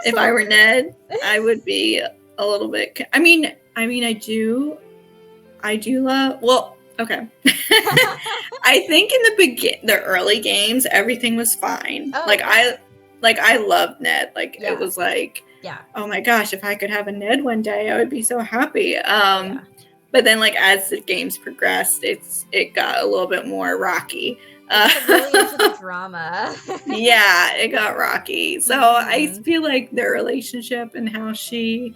If I were Ned, I would be a little bit. I mean, I do love. Well, okay. I think in the early games, everything was fine. Oh, I loved Ned. Like it was like, oh my gosh, if I could have a Ned one day, I would be so happy. But then, like as the games progressed, it got a little bit more rocky. Really into the drama. Yeah, it got rocky. So I feel like their relationship and how she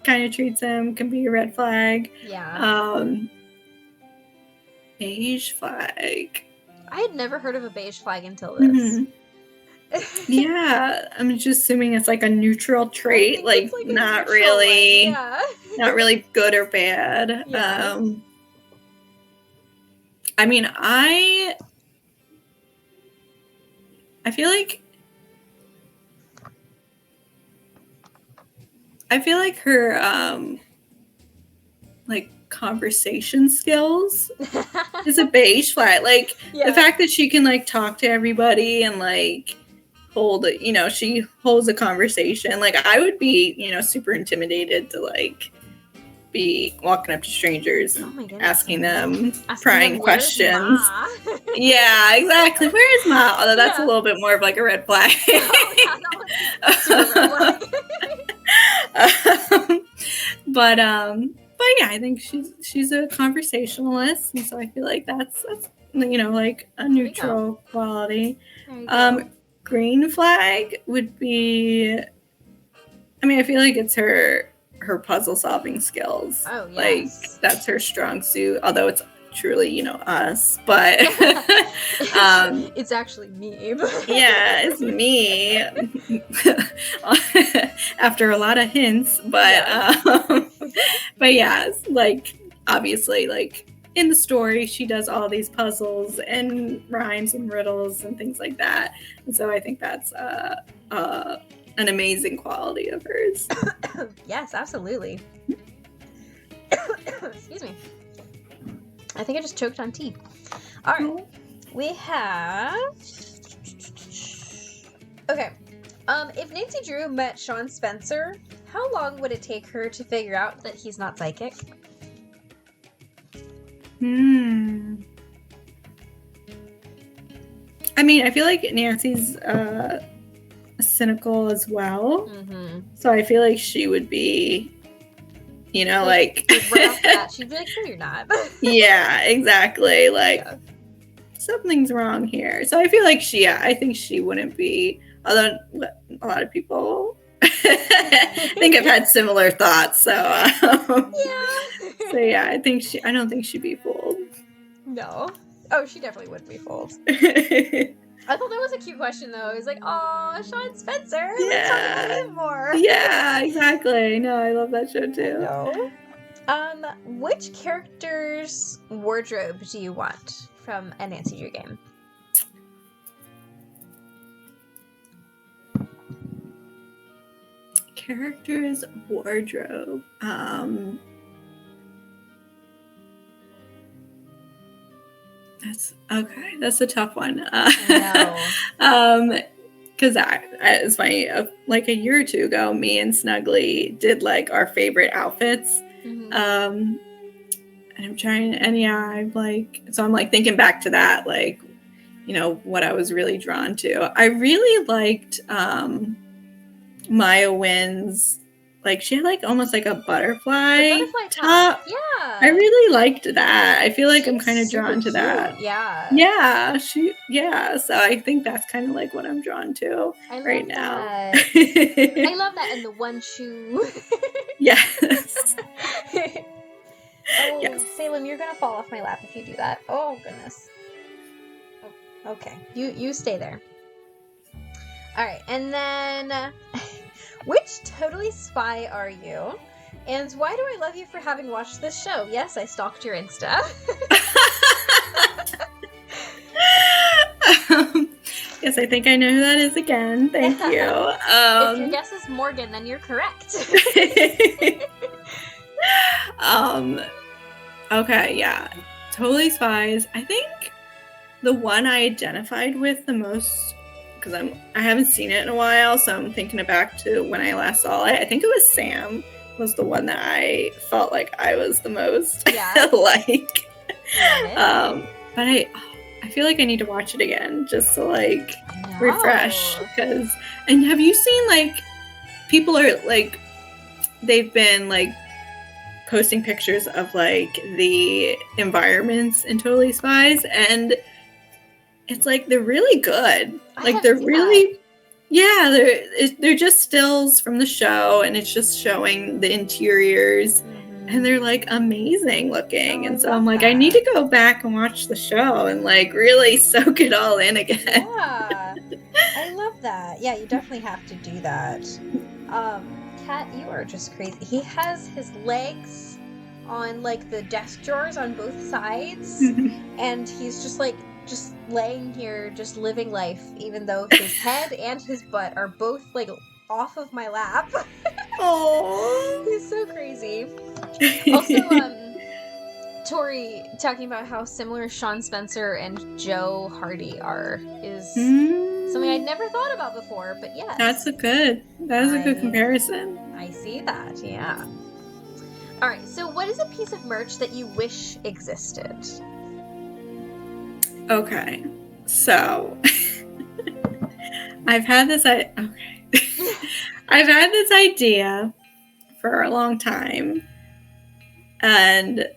kind of treats him can be a red flag. Yeah. Beige flag. I had never heard of a beige flag until this. Yeah, I'm just assuming it's like a neutral trait, like not really, not really good or bad. Yeah. I mean, I feel like her like conversation skills is a beige flag. Like the fact that she can like talk to everybody and like she holds a conversation. Like I would be, super intimidated to like be walking up to strangers, asking them prying questions. Yeah, exactly. Where is Ma? Although that's a little bit more of like a red flag. But yeah, I think she's a conversationalist, and so I feel like that's like a neutral quality. green flag would be, I mean, I feel like it's her puzzle solving skills. Oh, yes. Like, that's her strong suit, although it's truly, you know, us, but it's actually me. yeah, it's me. After a lot of hints, but but yeah, like, obviously, like, in the story, she does all these puzzles and rhymes and riddles and things like that. And so I think that's an amazing quality of hers. Yes, absolutely. Excuse me. I think I just choked on tea. All right. We have... Okay. If Nancy Drew met Sean Spencer, how long would it take her to figure out that he's not psychic? I mean, I feel like Nancy's cynical as well. Mm-hmm. So I feel like she would be, you know, like right off the bat, she'd be like, no, you're not. Yeah, exactly. Like, something's wrong here. So I feel like I think she wouldn't be, although a lot of people I think I've had similar thoughts. So So yeah, I don't think she'd be fooled. No. Oh, she definitely wouldn't be fooled. I thought that was a cute question, though. It was like, "Oh, Sean Spencer, let's talk about him more." Yeah, exactly. No, I love that show too. No. Which character's wardrobe do you want from a Nancy Drew game? Character's wardrobe. That's okay. That's a tough one. Because it's funny. Like a year or two ago, me and Snuggly did like our favorite outfits. Mm-hmm. And I'm trying, and yeah, I'm like thinking back to that, like, you know, what I was really drawn to. I really liked Maya Wynn's. Like, she had like almost like a butterfly top. Yeah. I really liked that. I feel like I'm kind of drawn to that. Yeah. Yeah. So I think that's kind of like what I'm drawn to right now. I love that. And the one shoe. Yes. Oh, yes. Salem, you're going to fall off my lap if you do that. Oh, goodness. Oh, okay. You stay there. All right. And then... Which Totally Spy are you? And why do I love you for having watched this show? Yes, I stalked your Insta. Yes, I think I know who that is again. Thank you. If your guess is Morgan, then you're correct. Okay, yeah. Totally Spies. I think the one I identified with the most, because I haven't seen it in a while, so I'm thinking back to when I last saw it. I think it was Sam was the one that I felt like I was the most like. But I feel like I need to watch it again just to like refresh. And have you seen like people are like they've been like posting pictures of like the environments in Totally Spies, and it's like they're really good. Like they're really they're just stills from the show, and it's just showing the interiors. And they're like amazing looking. And so I'm like, I need to go back and watch the show and like really soak it all in again. Yeah. I love that. Yeah, you definitely have to do that. Kat, you are just crazy. He has his legs on like the desk drawers on both sides. And he's just laying here, just living life, even though his head and his butt are both like off of my lap. Oh, he's so crazy. Also, Tori talking about how similar Sean Spencer and Joe Hardy are is something I'd never thought about before, but yes. That is a good comparison. I see that, yeah. Alright, so what is a piece of merch that you wish existed? Okay, so I've had this idea for a long time, and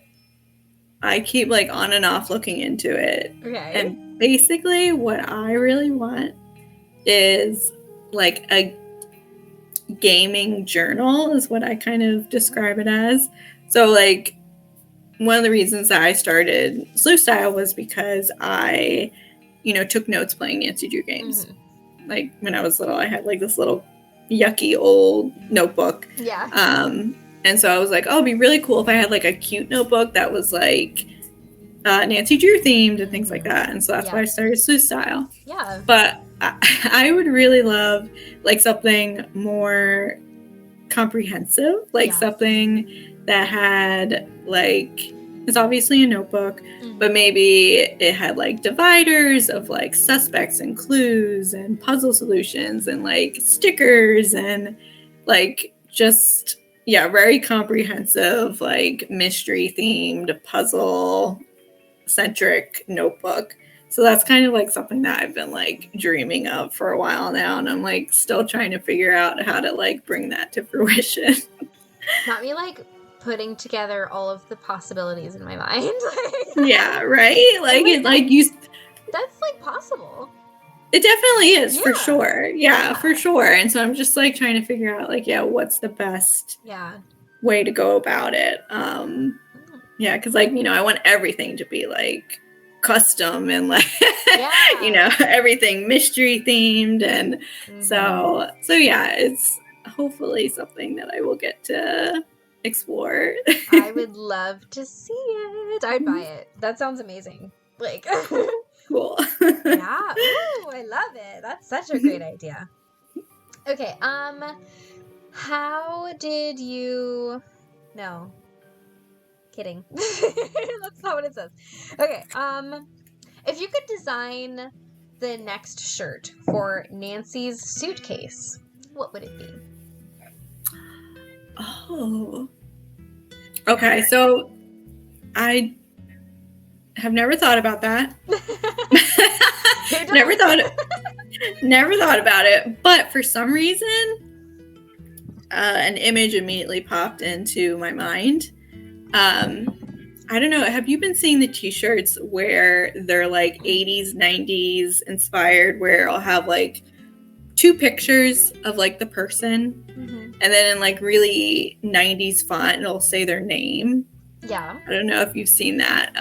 I keep like on and off looking into it. Okay. And basically what I really want is like a gaming journal is what I kind of describe it as. So like one of the reasons that I started Sleuth Style was because I, took notes playing Nancy Drew games. Mm-hmm. Like when I was little, I had like this little yucky old notebook. Yeah. And so I was like, oh, it'd be really cool if I had like a cute notebook that was like Nancy Drew themed and things like that. And so that's why I started Sleuth Style. Yeah. But I would really love like something more comprehensive, like something that had like, it's obviously a notebook, but maybe it had like dividers of like suspects and clues and puzzle solutions and like stickers and like just, very comprehensive, like mystery themed puzzle centric notebook. So that's kind of like something that I've been like dreaming of for a while now. And I'm like still trying to figure out how to like bring that to fruition. Not me like putting together all of the possibilities in my mind. Yeah, right? Like it like you that's like possible. It definitely is, for sure. Yeah, for sure. And so I'm just like trying to figure out like, what's the best way to go about it. Yeah, because like, I want everything to be like custom and like everything mystery themed, and so it's hopefully something that I will get to explore. I would love to see it. I'd buy it. That sounds amazing. Like cool. Yeah. Ooh, I love it. That's such a great idea. Okay, how did you No. Kidding. That's not what it says. Okay, if you could design the next shirt for Nancy's suitcase, what would it be? Oh. Okay, so I have never thought about that. Never thought about it, but for some reason an image immediately popped into my mind. I don't know, have you been seeing the t-shirts where they're like 80s, 90s inspired, where I'll have like two pictures of like the person, and then in like really 90s font it'll say their name? Yeah. I don't know if you've seen that.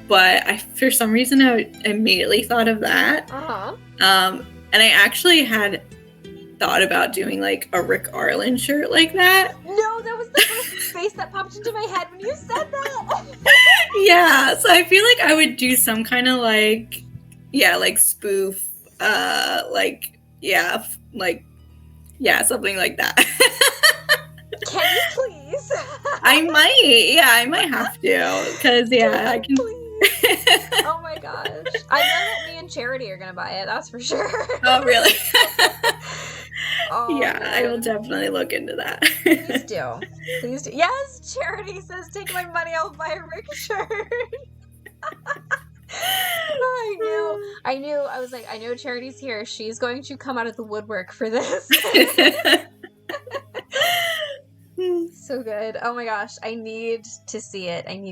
But for some reason I immediately thought of that. And I actually had thought about doing like a Rick Arlen shirt like that. No, that was the first face that popped into my head when you said that. Yeah, so I feel like I would do some kind of like, spoof, something like that. Can you please? I might have to, because I can. Oh my gosh. I know that me and Charity are gonna buy it, that's for sure. Oh, really? Man. I will definitely look into that. Please do. Yes, Charity says, take my money, I'll buy a Rick shirt. I knew. I was like, I know Charity's here. She's going to come out of the woodwork for this. So good. Oh my gosh. I need to see it. Did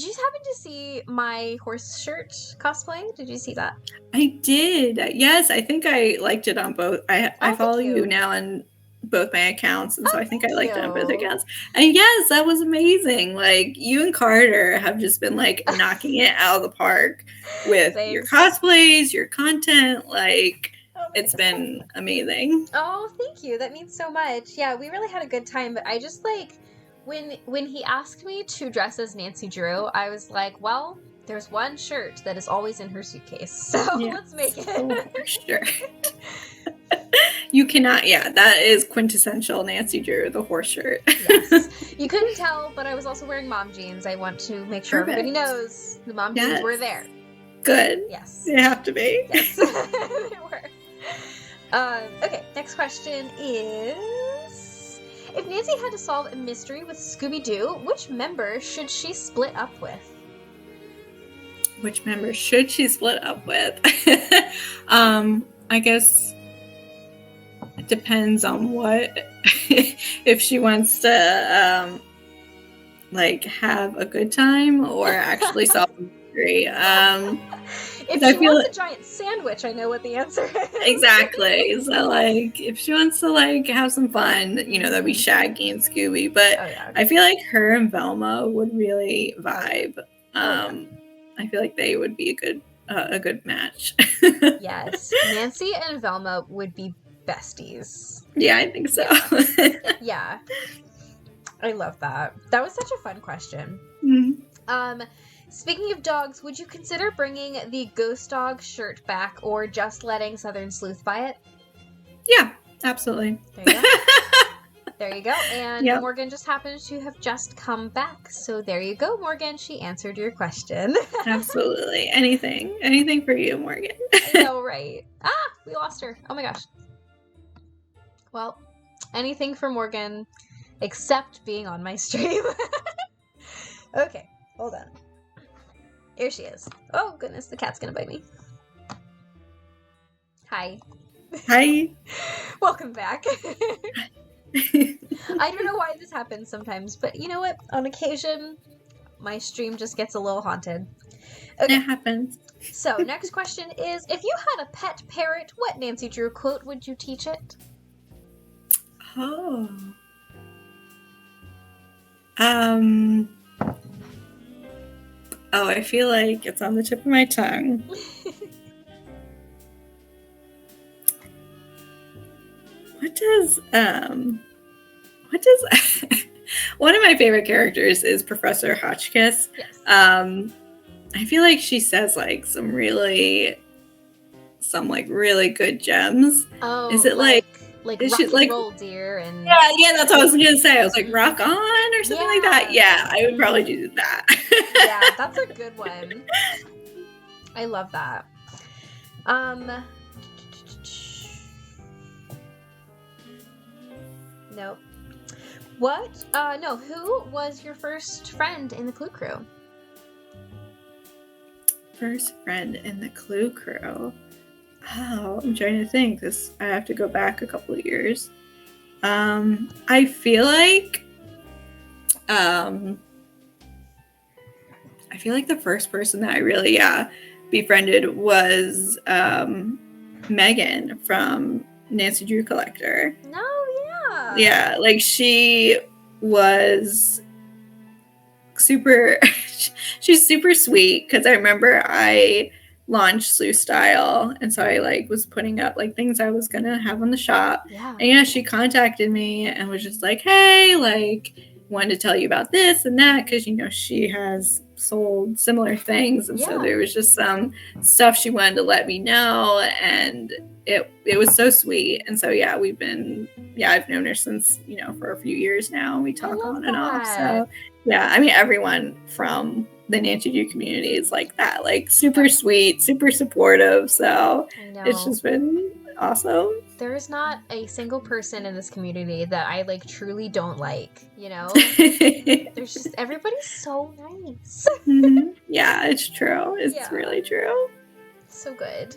you happen to see my horse shirt cosplay? Did you see that? I did. Yes, I think I liked it on both. I follow you now on both my accounts, and so I think I liked it on both accounts. And yes, that was amazing. Like, you and Carter have just been like knocking it out of the park with your cosplays, your content. Like, it's been amazing. Oh, thank you. That means so much. Yeah, we really had a good time, but I just like when he asked me to dress as Nancy Drew, I was like, well, there's one shirt that is always in her suitcase, so let's make it. Oh, for sure. You cannot, that is quintessential Nancy Drew, the horse shirt. Yes. You couldn't tell, but I was also wearing mom jeans. I want to make sure everybody knows the mom jeans were there. Good. Yes. They have to be. Yes, they were. Okay, next question is, if Nancy had to solve a mystery with Scooby-Doo, which member should she split up with? Which member should she split up with? I guess it depends on what. If she wants to, like, have a good time or actually solve a mystery. If I she feel wants a giant sandwich, I know what the answer is. exactly. So like, if she wants to like have some fun, that'd be Shaggy and Scooby. But Oh yeah. I feel like her and Velma would really vibe. Yeah. I feel like they would be a good match. Yes, Nancy and Velma would be besties. Yeah, I think so. Yeah. I love that. That was such a fun question. Mhm. Speaking of dogs, would you consider bringing the ghost dog shirt back or just letting Southern Sleuth buy it? Yeah, absolutely. There you go. There you go. And Yep. Morgan just happens to have just come back. So there you go, Morgan. She answered your question. Absolutely. Anything for you, Morgan. I know, right? We lost her. Oh my gosh. Well, anything for Morgan except being on my stream. Okay, hold on. Here she is. Oh goodness, the cat's gonna bite me. Hi. Hi. Welcome back. I don't know why this happens sometimes, but you know what? On occasion, my stream just gets a little haunted. Okay. It happens. So, next question is, if you had a pet parrot, what Nancy Drew quote would you teach it? Oh. Oh, I feel like it's on the tip of my tongue. What does one of my favorite characters is Professor Hotchkiss. Yes. I feel like she says like some really good gems. Oh, is it like is rock she, and like, roll, dear, and yeah, that's what I was gonna say. I was like, rock on or something like that. Yeah, I would probably do that. Yeah, that's a good one. I love that. Nope. What? No, who was your first friend in the Clue Crew? First friend in the Clue Crew. Oh, I'm trying to think. I have to go back a couple of years. I feel like the first person that I really befriended was Megan from Nancy Drew Collector. No, yeah. Yeah, like she was super she's super sweet because I remember I launched Sleuth Style, and so I like was putting up like things I was gonna have on the shop. Yeah. And yeah, she contacted me and was just like, hey, like wanted to tell you about this and that because she has sold similar things, and so there was just some stuff she wanted to let me know, and it was so sweet. And so I've known her since for a few years now. We talk on and off. So yeah, I mean everyone from the Nancy Drew community is like that, like super sweet, super supportive. So it's just been awesome. There is not a single person in this community that I like truly don't like, There's just, everybody's so nice. Mm-hmm. Yeah, it's true. It's really true. So good.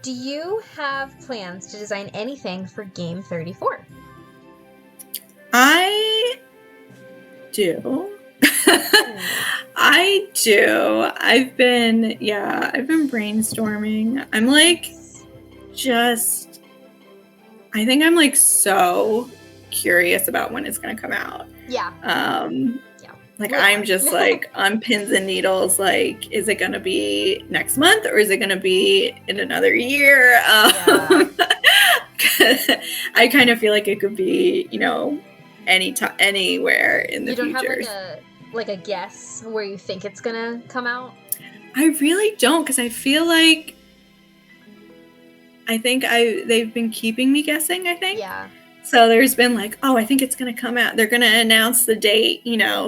Do you have plans to design anything for Game 34? I do. I do. I've been brainstorming. I'm like, I think I'm like so curious about when it's going to come out. Yeah. Like I'm just like on pins and needles. Like, is it going to be next month or is it going to be in another year? I kind of feel like it could be, anywhere in the future. You don't have like a guess where you think it's gonna come out? I really don't, because I feel like they've been keeping me guessing, I think. Yeah. So there's been like, oh, I think it's going to come out. They're going to announce the date,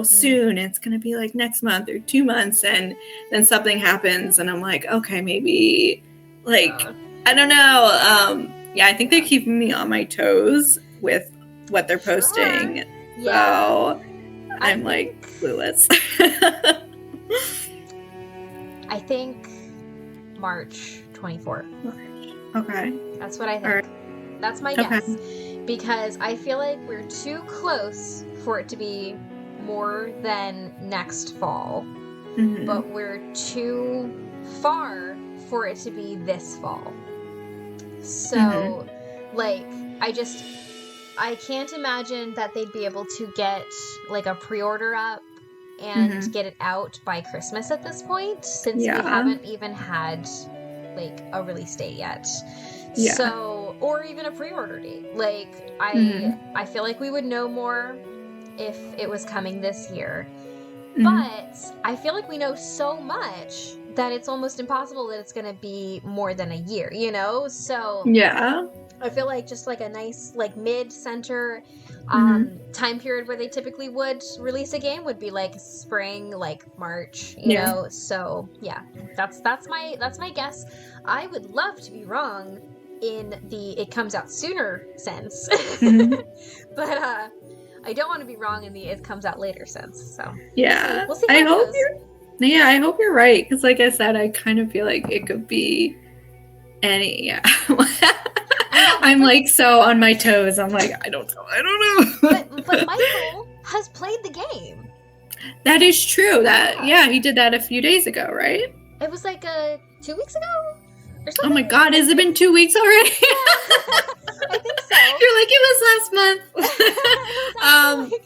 soon. It's going to be like next month or 2 months. And then something happens and I'm like, okay, maybe like, I don't know. I think they're keeping me on my toes with what they're posting. Yeah. So I'm like clueless. I think March 24th. Okay. That's what I think. Right. That's my guess. Because I feel like we're too close for it to be more than next fall. but we're too far for it to be this fall. So, like, I can't imagine that they'd be able to get, like, a pre-order up and get it out by Christmas at this point, since we haven't even had, like, a release date yet. Yeah. So, or even a pre-order date. Like, I feel like we would know more if it was coming this year. But I feel like we know so much that it's almost impossible that it's going to be more than a year, you know? So Yeah. I feel like just like a nice like mid-center time period where they typically would release a game would be like spring, like March, you know? So yeah, that's my guess. I would love to be wrong in the it comes out sooner sense. But I don't want to be wrong in the it comes out later sense. So yeah, we'll see how it goes. I hope you're right, because like I said, I kind of feel like it could be any. Yeah. I'm like so on my toes. I'm like, I don't know. But Michael has played the game. That is true. He did that a few days ago, right? It was like 2 weeks ago or something. Oh my god, has it been 2 weeks already? I think so. You're like, it was last month.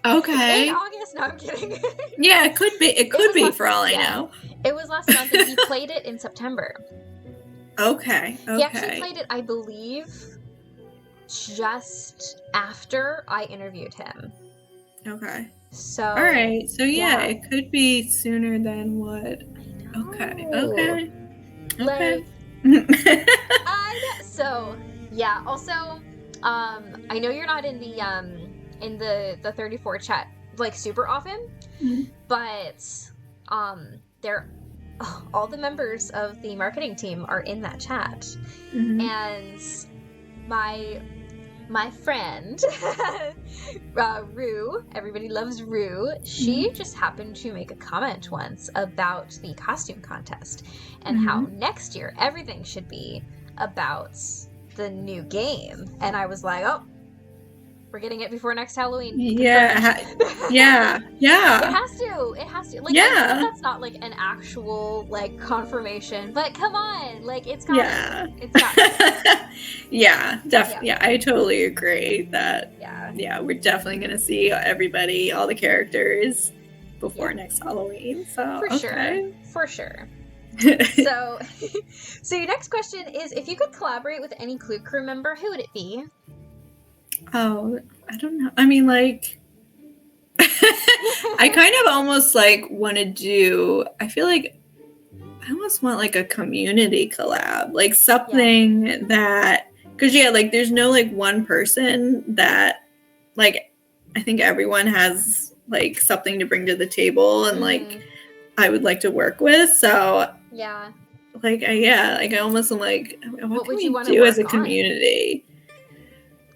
Okay. In August? No, I'm kidding. Yeah, it could be. It could be for all I know. It was last month, and he played it in September. Okay. He actually played it, I believe, just after I interviewed him. Okay. So. All right. So yeah, it could be sooner than what. Okay. Like, so yeah. Also, I know you're not in the 34 chat like super often, but they're all the members of the marketing team are in that chat, and my friend Rue, everybody loves Rue, she just happened to make a comment once about the costume contest and how next year everything should be about the new game. And I was like, oh, we're getting it before next Halloween. Yeah. It has to. Like, I know that's not like an actual like confirmation, but come on, like it's got it's got Yeah, definitely. Yeah, I totally agree that we're definitely gonna see everybody, all the characters before next Halloween. So for sure. So your next question is, if you could collaborate with any Clue Crew member, who would it be? Oh, I don't know. I mean, like, I kind of almost like want to do, I feel like I almost want like a community collab, like something that, because like there's no like one person that, like, I think everyone has like something to bring to the table and like I would like to work with. So like I almost am like, what can we do as a community?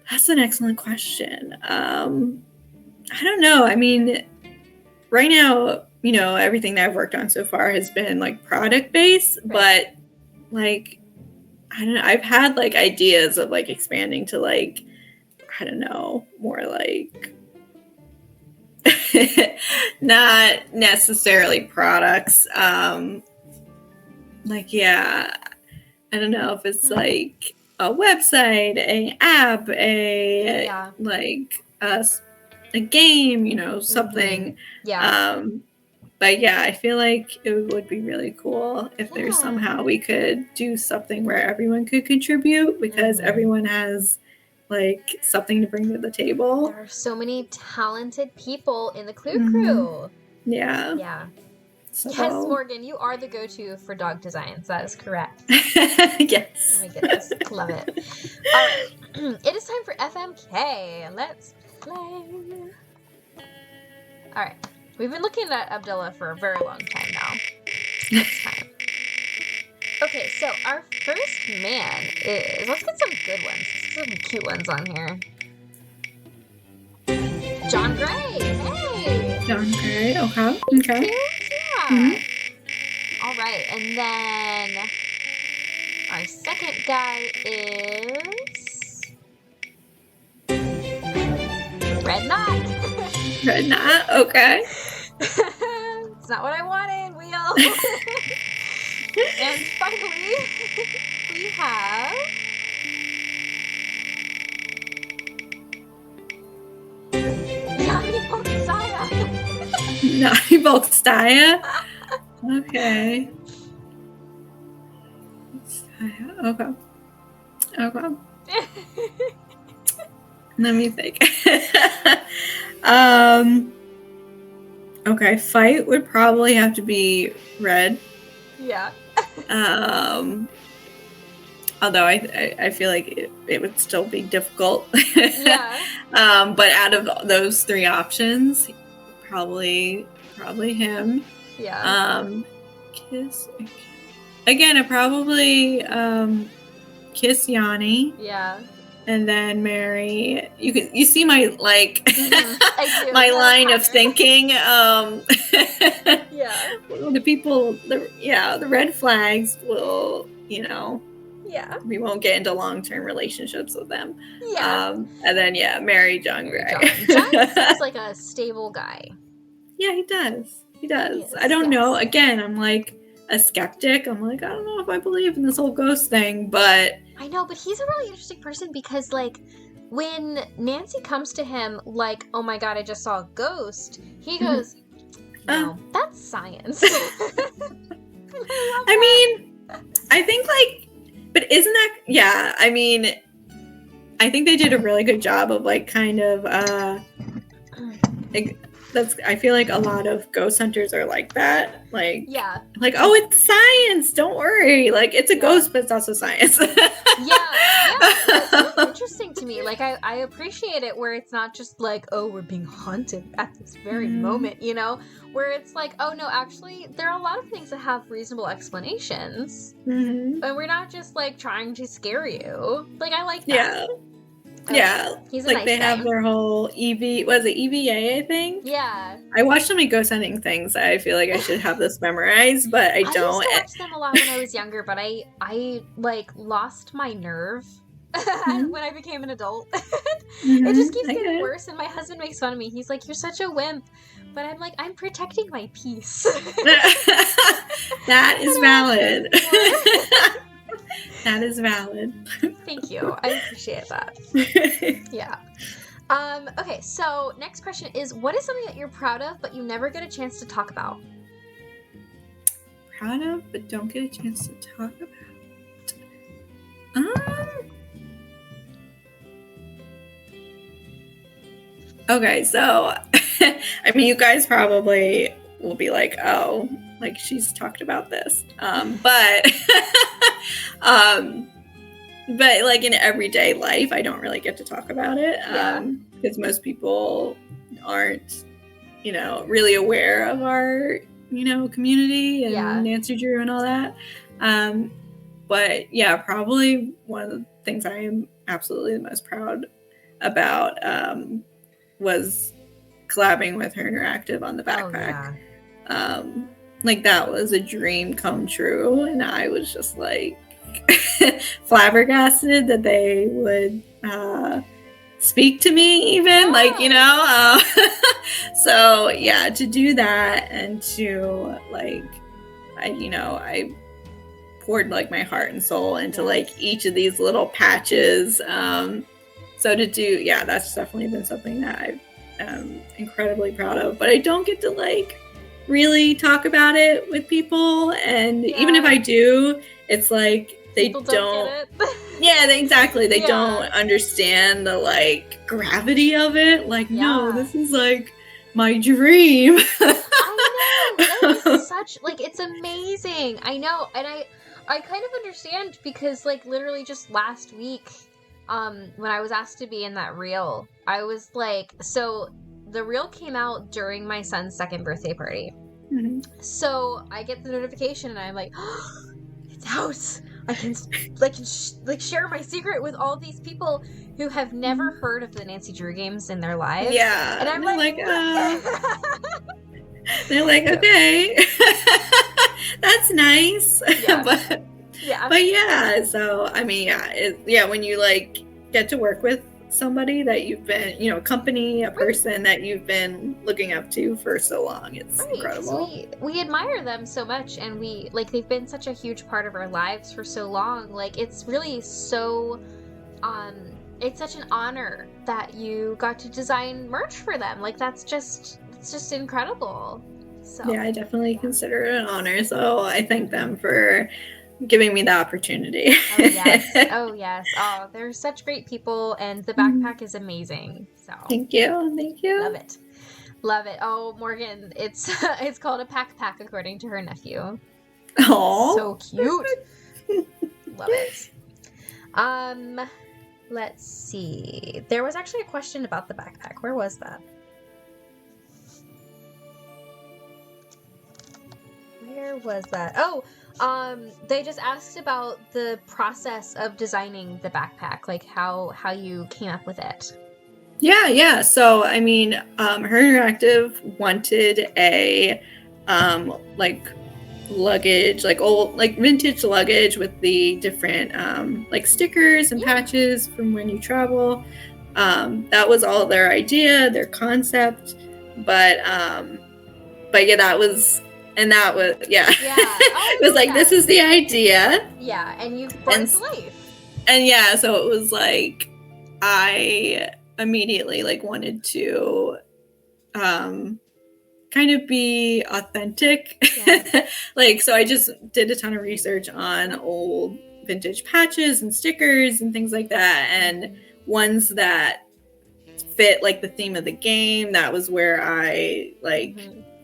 That's an excellent question. I don't know. I mean, right now, you know, everything that I've worked on so far has been like product based, but like, I don't know. I've had like ideas of like expanding to like, I don't know, more like not necessarily products. Like, I don't know if it's like a website, a app, like a game, you know, something. But I feel like it would be really cool if there's somehow we could do something where everyone could contribute, because everyone has like something to bring to the table. There are so many talented people in the Clue Crew. Yeah. So. Yes, Morgan, you are the go-to for dog designs. That is correct. Yes. Oh my goodness. Love it. All right. It is time for FMK. Let's play. All right. We've been looking at Abdullah for a very long time now. It's time. Okay, so our first man is... Let's get some good ones. Let's get some cute ones on here. John Gray. Hey! John Gray. Okay. Okay. Yeah. All right, and then our second guy is Red Knot. Red Knot. Okay. It's not what I wanted. Wheel. no. And finally, we have Yanni Bolsaya. Yanni Bolsaya? Okay. Okay. Let me think. Okay, fight would probably have to be red. Yeah. Although I feel like it would still be difficult. Yeah. But out of those three options, probably him. Yeah. Kiss. Again, I probably kiss Yanni. Yeah. And then marry. You see my like I do. my line of thinking. Yeah. The people, the red flags will, Yeah. we won't get into long-term relationships with them. Yeah. And then marry Jung Ray. Jung seems like a stable guy. Yeah, he does. He does. Yes, I don't know. Again, I'm like a skeptic. I'm like, I don't know if I believe in this whole ghost thing, but I know, but he's a really interesting person because, like, when Nancy comes to him, like, oh my god, I just saw a ghost, he goes, no, that's science. I mean, I think, like, but isn't that, yeah, I mean, I think they did a really good job of, like, kind of, I feel like a lot of ghost hunters are like that. Like, like, oh, it's science. Don't worry. Like, it's a ghost, but it's also science. That's really interesting to me. Like, I appreciate it where it's not just like, oh, we're being haunted at this very moment, where it's like, oh, no, actually, there are a lot of things that have reasonable explanations. And we're not just, like, trying to scare you. Like, I like that. Yeah, he's a like nice they guy. have their whole was it EVA, I think? Yeah. I watched so many ghost hunting things. I feel like I should have this memorized, but I don't. I used to watch them a lot when I was younger, but I like lost my nerve when I became an adult. It just keeps getting worse, and my husband makes fun of me. He's like, "You're such a wimp," but I'm like, "I'm protecting my peace." That is valid. That is valid. Thank you. I appreciate that. Yeah. Okay, so next question is, what is something that you're proud of but you never get a chance to talk about? Proud of but don't get a chance to talk about? Okay, so I mean, you guys probably will be like, oh, like she's talked about this. But like in everyday life, I don't really get to talk about it because most people aren't, really aware of our, community and Nancy Drew and all that. But yeah, probably one of the things I am absolutely the most proud about was collabing with Her Interactive on the backpack. Like that was a dream come true, and I was just like flabbergasted that they would speak to me even so yeah, to do that and to like I poured like my heart and soul into like each of these little patches, so to do that's definitely been something that I am incredibly proud of, but I don't get to like really talk about it with people, and even if I do, it's like they don't get it. Exactly. They don't understand the like gravity of it. Like, no, this is like my dream. I know. That is such like, it's amazing. I know, and I kind of understand because like literally just last week, when I was asked to be in that reel, I was like, so the reel came out during my son's second birthday party. So I get the notification and I'm like, oh, it's out. I can share my secret with all these people who have never heard of the Nancy Drew games in their lives. Yeah. And I'm like they're like, okay. That's nice. But yeah, so I mean, when you like get to work with somebody that you've been, you know, a company, a person that you've been looking up to for so long. It's incredible. We admire them so much, and we like they've been such a huge part of our lives for so long. Like it's really so it's such an honor that you got to design merch for them. Like it's just incredible. So yeah, I definitely consider it an honor. So I thank them for giving me the opportunity. Oh yes. Oh yes. Oh, they're such great people, and the backpack is amazing. So Thank you. Thank you. love it. Love it. Oh, Morgan, it's it's called a pack according to her nephew. Oh, so cute. Love it. Let's see. There was actually a question about the backpack. Where was that? Where was that? Oh, they just asked about the process of designing the backpack, like how you came up with it. Yeah. So, I mean, Her Interactive wanted a, like, luggage, like old, like vintage luggage with the different, like stickers and patches from when you travel. That was all their idea, their concept. But yeah, that was, yeah. It was like, this is the idea. Yeah, and you brought it to life. And yeah, so it was like, I immediately like wanted to kind of be authentic. Like, so I just did a ton of research on old vintage patches and stickers and things like that, and ones that fit like the theme of the game. That was where I like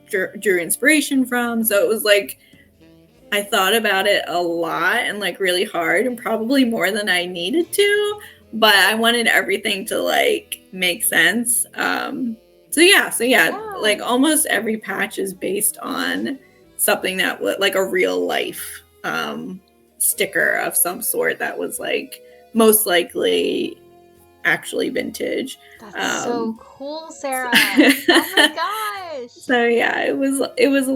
drew inspiration from. So it was like I thought about it a lot and like really hard, and probably more than I needed to, but I wanted everything to like make sense. So yeah, like almost every patch is based on something that was like a real life sticker of some sort that was like most likely actually vintage. That's so cool, Sarah. Oh my gosh. So yeah, it was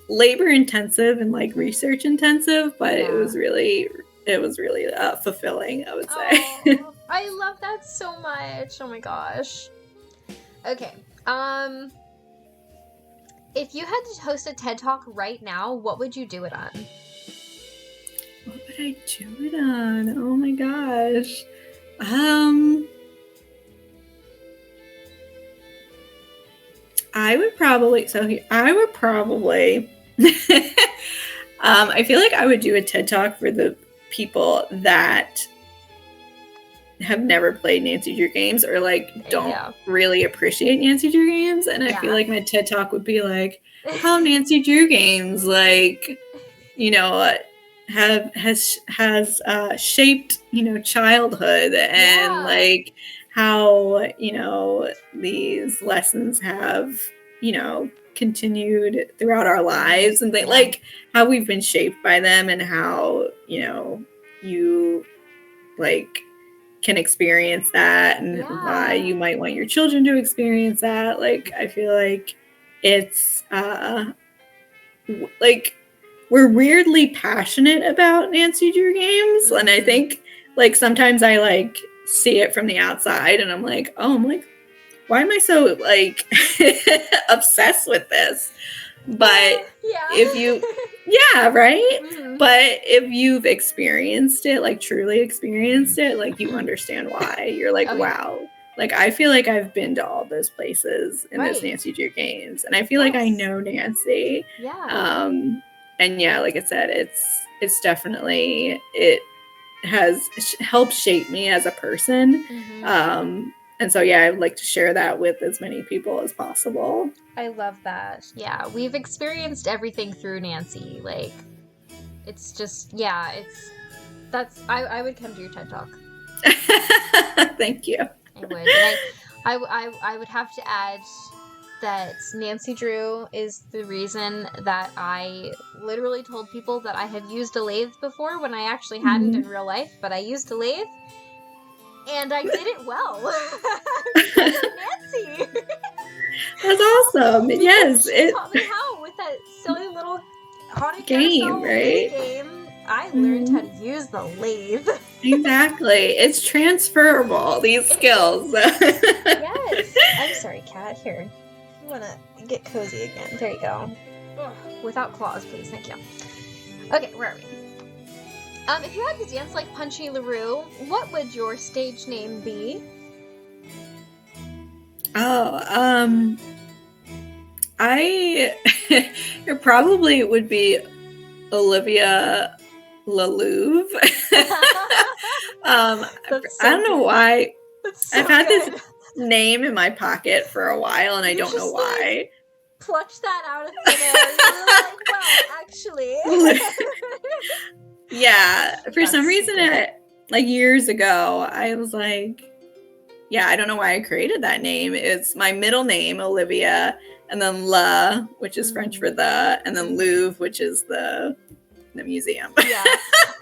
labor intensive and like research intensive, but it was really fulfilling, I would say. Oh, I love that so much. Oh my gosh. Okay. If you had to host a TED Talk right now, what would you do it on? What would I do it on? Oh my gosh. I would probably I feel like I would do a TED Talk for the people that have never played Nancy Drew games or like don't really appreciate Nancy Drew games, and I feel like my TED Talk would be like how Nancy Drew games like, you know, has shaped, you know, childhood, and like how, you know, these lessons have, you know, continued throughout our lives, and they like how we've been shaped by them, and how, you know, you like can experience that, and why you might want your children to experience that. Like I feel like it's like we're weirdly passionate about Nancy Drew games, and I think like sometimes I like see it from the outside and I'm like, why am I so like obsessed with this? But if you but if you've experienced it, like truly experienced it, like you understand why. You're like, wow, like I feel like I've been to all those places in this Nancy Drew games, and I feel like I know Nancy. And yeah, like I said, it's definitely, it has helped shape me as a person. And so yeah, I'd like to share that with as many people as possible. I love that. Yeah, we've experienced everything through Nancy. Like, it's just, I would come to your TED Talk. Thank you. I would. And I would have to add that Nancy Drew is the reason that I literally told people that I have used a lathe before when I actually hadn't in real life, but I used a lathe. And I did it well. Because of Nancy. That's awesome. Yes. She taught me how with that silly little haunted game, right? Game. I learned how to use the lathe. Exactly. It's transferable, these skills. Yes. I'm sorry, cat. Here. I want to get cozy again. There you go. Ugh. Without claws, please. Thank you. Okay, where are we? If you had to dance like Punchy LaRue, what would your stage name be? Oh, it probably would be Olivia LaLouve. I don't know why. That's so I've had good. this name in my pocket for a while, and I don't know why. Plucked that out of thin air. You were like, well, actually. Yeah, for some reason, like years ago, I was like, yeah, I don't know why I created that name. It's my middle name, Olivia, and then La, which is French for the, and then Louvre, which is the museum. Yeah,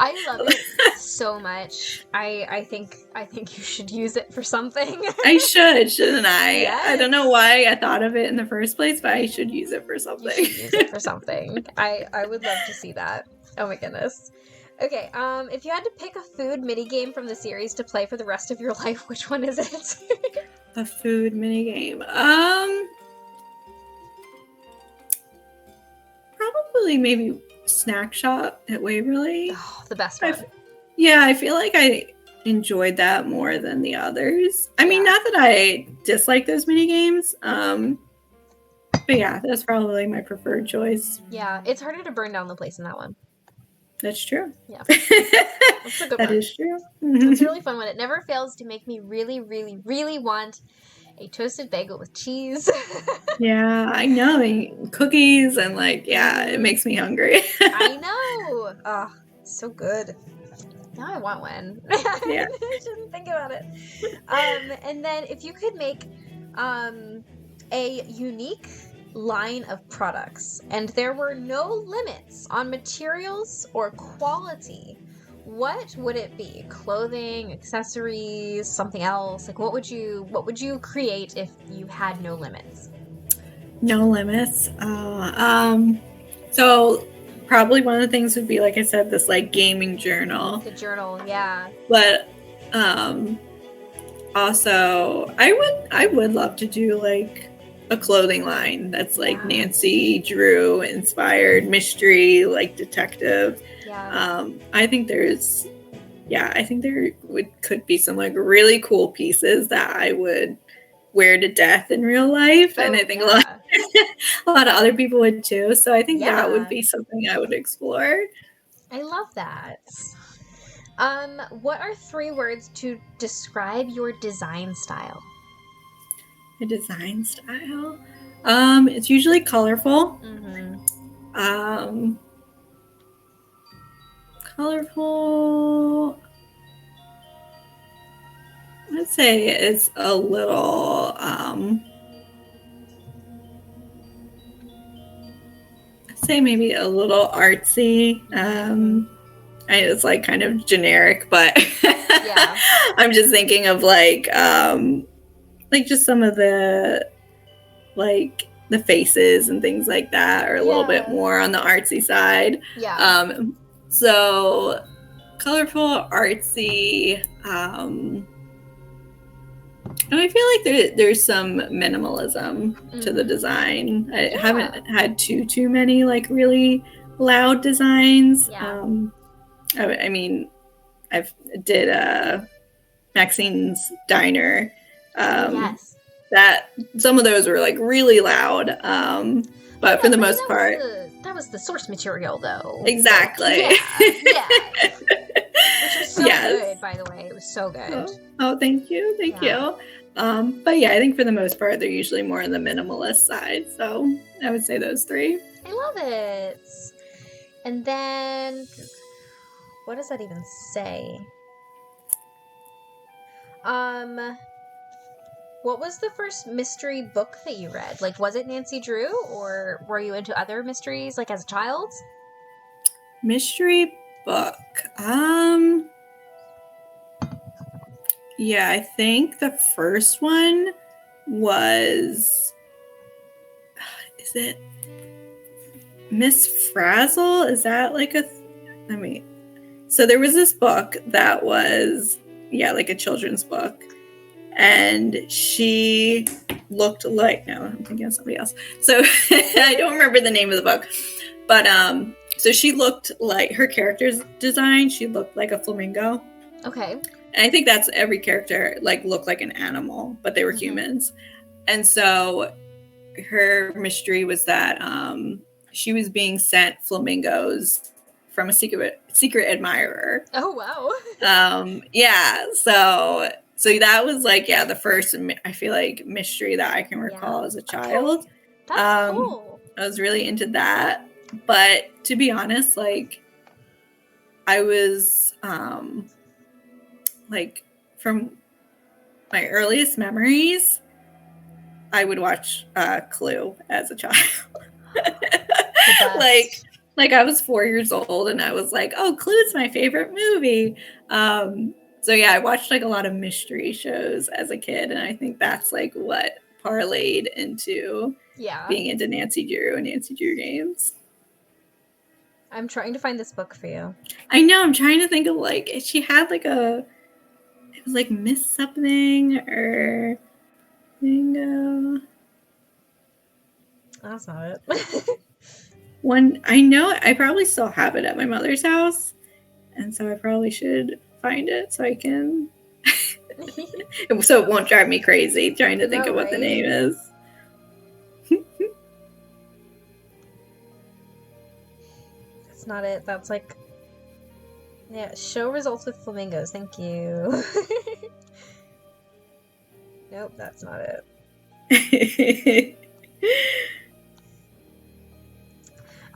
I love it so much. I think you should use it for something. I should, shouldn't I? Yes. I don't know why I thought of it in the first place, but I should use it for something. You should use it for something. I would love to see that. Oh my goodness. Okay, if you had to pick a food minigame from the series to play for the rest of your life, which one is it? A food minigame. Probably maybe Snack Shop at Waverly. Oh, the best one. I feel like I enjoyed that more than the others. I mean, not that I dislike those minigames. But yeah, that's probably my preferred choice. Yeah, it's harder to burn down the place in that one. That's true. Yeah. That's a good one. That is true. It's a really fun one. It never fails to make me really, really, really want a toasted bagel with cheese. Yeah, I know. Cookies and it makes me hungry. I know. Oh, so good. Now I want one. Yeah. I shouldn't think about it. And then if you could make a unique line of products and there were no limits on materials or quality, what would it be? Clothing, accessories, something else? Like what would you create if you had no limits? No limits. So probably one of the things would be, like I said, this gaming journal. The journal, yeah. But also I would love to do a clothing line that's Nancy Drew inspired, mystery, detective. Yeah. I think there could be some really cool pieces that I would wear to death in real life, and I think a lot of other people would too. So I think that would be something I would explore. I love that. What are 3 words to describe your design style? My design style? It's usually colorful. Mm-hmm. Colorful. I'd say it's a little I'd say maybe a little artsy. It's kind of generic, but Yeah. I'm just thinking of just some of the the faces and things like that are a little bit more on the artsy side. Yeah. So colorful, artsy, and I feel like there's some minimalism to the design. I haven't had too many really loud designs. Yeah. I mean, I've did Maxine's Diner. Yes. That some of those were really loud. But for the most part, that was the source material, though. Exactly. Yeah. Which was so good, by the way. It was so good. Oh, thank you. Thank you. But yeah, I think for the most part, they're usually more on the minimalist side. So I would say those 3. I love it. And then, what does that even say? What was the first mystery book that you read? Was it Nancy Drew, or were you into other mysteries, as a child? Mystery book. Yeah, I think the first one was, is it Miss Frazzle? Is that So there was this book that was, like a children's book. And she looked like, no, I'm thinking of somebody else. So I don't remember the name of the book. But so she looked like, her character's design, she looked like a flamingo. Okay. And I think that's every character, like, looked like an animal, but they were humans. And so her mystery was that she was being sent flamingos from a secret admirer. Oh, wow. So that was like, the first, I feel like, mystery that I can recall as a child. Okay. That's cool. I was really into that. But to be honest, like, I was, like, from my earliest memories, I would watch Clue as a child. Like I was 4 years old and I was like, oh, Clue's my favorite movie. So I watched like a lot of mystery shows as a kid, and I think that's like what parlayed into being into Nancy Drew and Nancy Drew games. I'm trying to find this book for you. I know, I'm trying to think of, like, she had like it was like Miss something or bingo. That's not it. One, I know I probably still have it at my mother's house, and so I probably should find it so I can so it won't drive me crazy trying to think of what the name is. That's not it. That's like, show results with flamingos. Thank you. Nope, that's not it.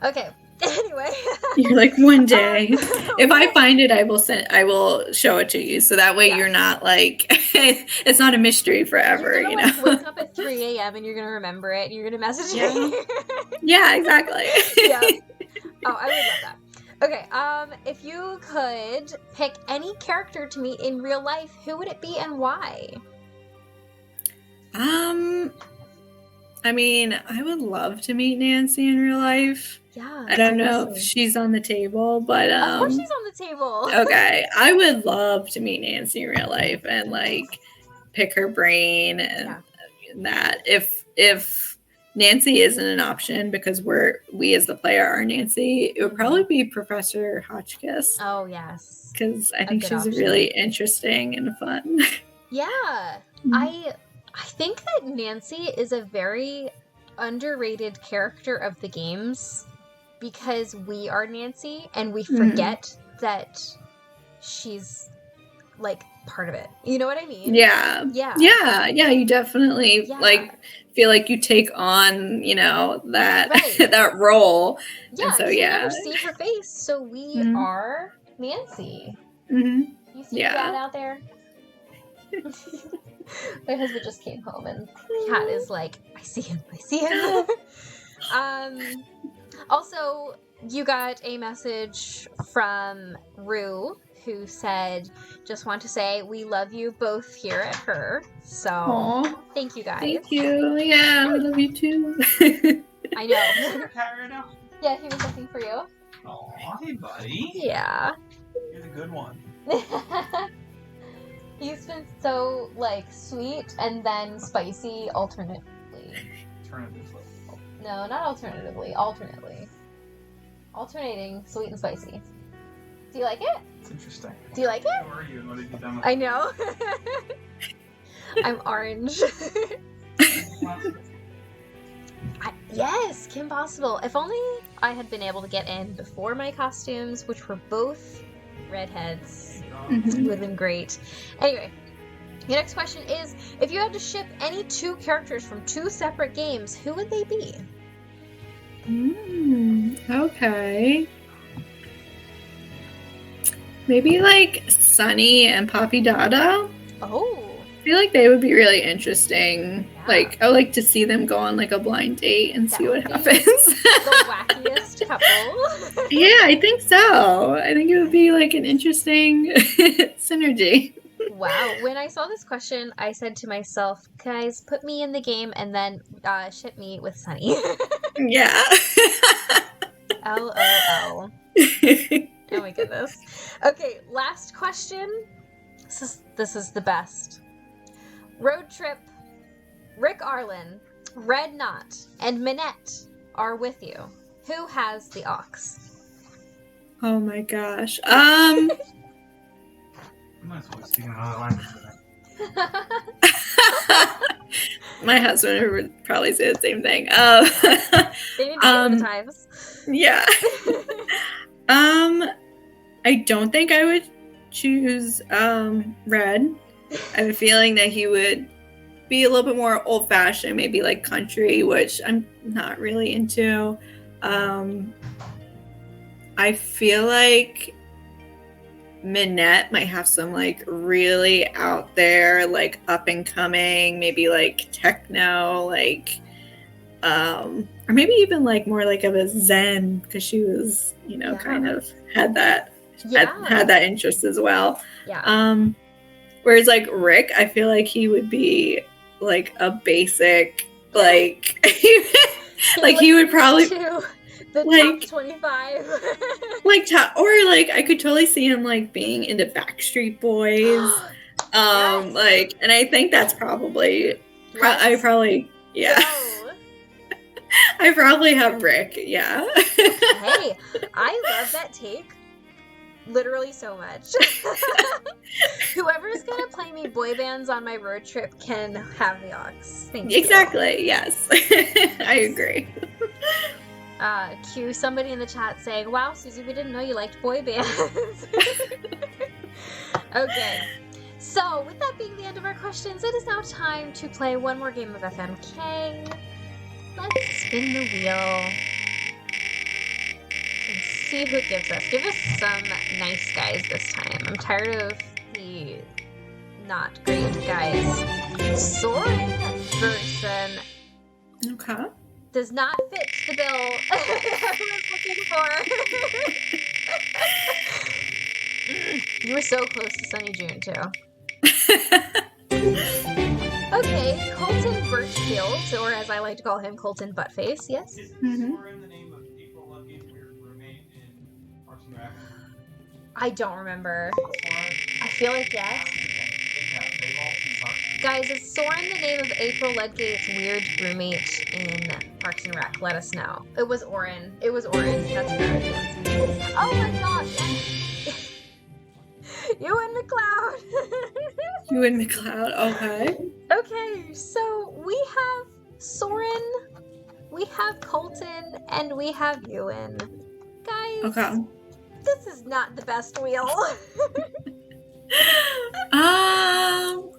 Okay. Anyway, you're like, one day if I find it, I will show it to you, so that way you're not like it's not a mystery forever. You're gonna, wake up at 3 a.m. and you're gonna remember it and you're gonna message me. Yeah, exactly. Oh, I would love that. Okay, if you could pick any character to meet in real life, who would it be and why? I mean, I would love to meet Nancy in real life. Yeah. I don't know if she's on the table, but of course she's on the table. Okay, I would love to meet Nancy in real life and like pick her brain and that. If Nancy isn't an option because we as the player are Nancy, it would probably be Professor Hotchkiss. Oh yes, because I think she's really interesting and fun. Yeah, I think that Nancy is a very underrated character of the games because we are Nancy and we forget that she's like part of it. You know what I mean? Yeah. You definitely like feel like you take on, that that role. Yeah. And so you never see her face, so we are Nancy. Mm-hmm. You see Dad out there? My husband just came home and Kat is like, I see him. Also, you got a message from Rue who said, just want to say we love you both here at her. So thank you guys. Thank you. Yeah, I love you too. I know. Yeah, he was looking for you. Aw, hey buddy. Yeah. You're the good one. He's been so, like, sweet and then spicy alternatively. Alternatively. No, not alternatively. Alternately. Alternating sweet and spicy. Do you like it? It's interesting. Do you like it? Who are you and what have you done with I know. I'm orange. Yes, Kim Possible. If only I had been able to get in before my costumes, which were both redheads. It would have been great. Anyway, your next question is, if you had to ship any two characters from two separate games, who would they be? Okay. Maybe like Sunny and Poppy Dada. Oh. I feel like they would be really interesting. Yeah. Like, I would like to see them go on like a blind date and see what happens. The wackiest couple. Yeah, I think so. I think it would be like an interesting synergy. Wow. When I saw this question, I said to myself, guys, put me in the game and then ship me with Sunny. Yeah. LOL. Oh my goodness. Okay, last question. This is the best. Road trip. Rick Arlen, Red Knot, and Minette are with you. Who has the ox? Oh my gosh. I might as well speak another language for that. My husband would probably say the same thing. They need to get with the times. Yeah. I don't think I would choose Red. I have a feeling that he would be a little bit more old-fashioned, maybe like country, which I'm not really into. I feel like Minette might have some like really out there, like up and coming, maybe like techno, like or maybe even like more like of a zen, because she was, kind of had that had that interest as well. Yeah. Whereas like Rick, I feel like he would be like a basic, like like he would probably the like top 25. like or like I could totally see him like being into Backstreet Boys. Yes. Like, and I think that's probably I probably No. I probably have Rick. Yeah. Hey, I love that take. Literally so much. Whoever's gonna play me boy bands on my road trip can have the ox. Thank you. Exactly. Yes. I agree. Cue somebody in the chat saying, "Wow, Susie, we didn't know you liked boy bands." Okay. So, with that being the end of our questions, it is now time to play one more game of FMK. Let's spin the wheel and see who it gives us. Give us some nice guys this time. I'm tired of the not great guys. Soren Bergson Okay. does not fit the bill I was looking for. You were so close to Sunny June, too. Okay, Colton Birchfield, or as I like to call him, Colton Buttface, yes? Is Mhm. Soren the name of April Lucky's weird roommate in Parks and Rec? I don't remember. Soren? I feel like yes. Yeah, they've all seen Parks and Rec. Guys, is Soren the name of April Ludgate's weird roommate in Parks and Rec? Let us know. It was Oren. It was Oren. That's American. Oh my gosh! Ewan McLeod! Ewan McLeod. Okay. Okay, so we have Soren, we have Colton, and we have Ewan. Guys, Okay. this is not the best wheel.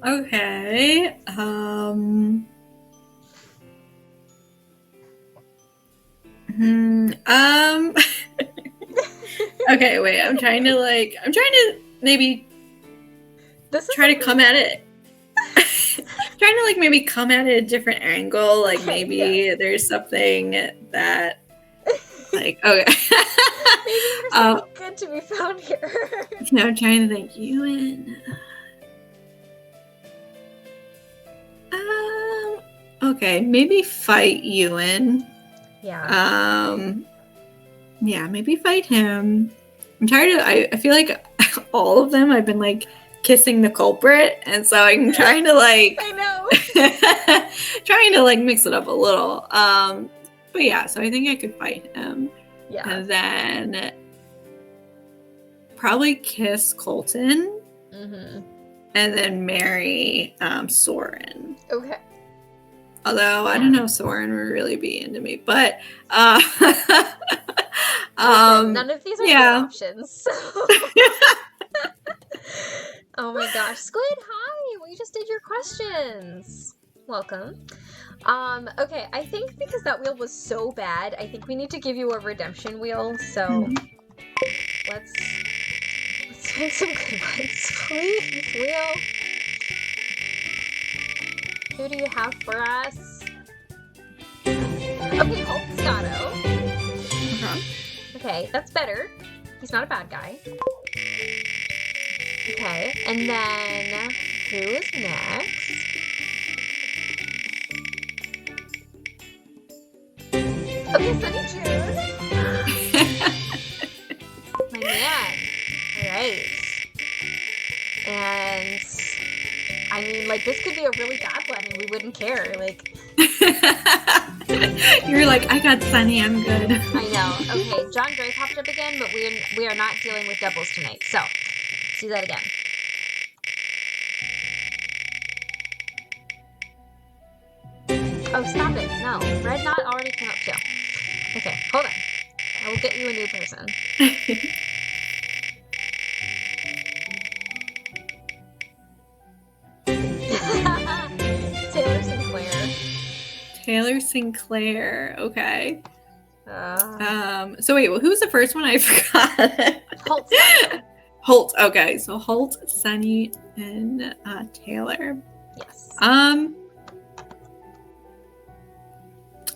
Okay. Okay, wait. I'm trying to maybe This is try to come at it. Trying to like maybe come at it a different angle. Like maybe there's something that like okay. Maybe there's something good to be found here. No, I'm trying to think. Ewan. Okay, maybe fight Ewan. Yeah. Yeah, maybe fight him. I'm tired of. I feel like all of them. I've been like kissing the culprit, and so I'm trying to like. I know. Trying to like mix it up a little. But yeah, so I think I could fight him. Yeah. And then probably kiss Colton. Mm-hmm. And then marry Soren. Okay. Although I don't know if Soren would really be into me, but Listen, none of these are good options. So. Oh my gosh, Squid, hi! We just did your questions. Welcome. Okay, I think because that wheel was so bad, I think we need to give you a redemption wheel. So let's find some good ones, please. Wheel. Who do you have for us? Okay, Colt Scotto. Okay, that's better. He's not a bad guy. Okay, and then who is next? Okay, Sunny June. My man. And I mean, like, this could be a really bad one and we wouldn't care. Like, you're like, I got Sunny, I'm good. I know. Okay, John Gray popped up again, but we are not dealing with doubles tonight. So, let's do that again. Oh, stop it. No. Red Knot already came up too. Okay, hold on. I will get you a new person. Taylor Sinclair. Taylor Sinclair. Okay. Uh, So wait, well, who was the first one? I forgot. Holt Sunny. Holt. Okay, so Holt, Sunny, and Taylor. Yes.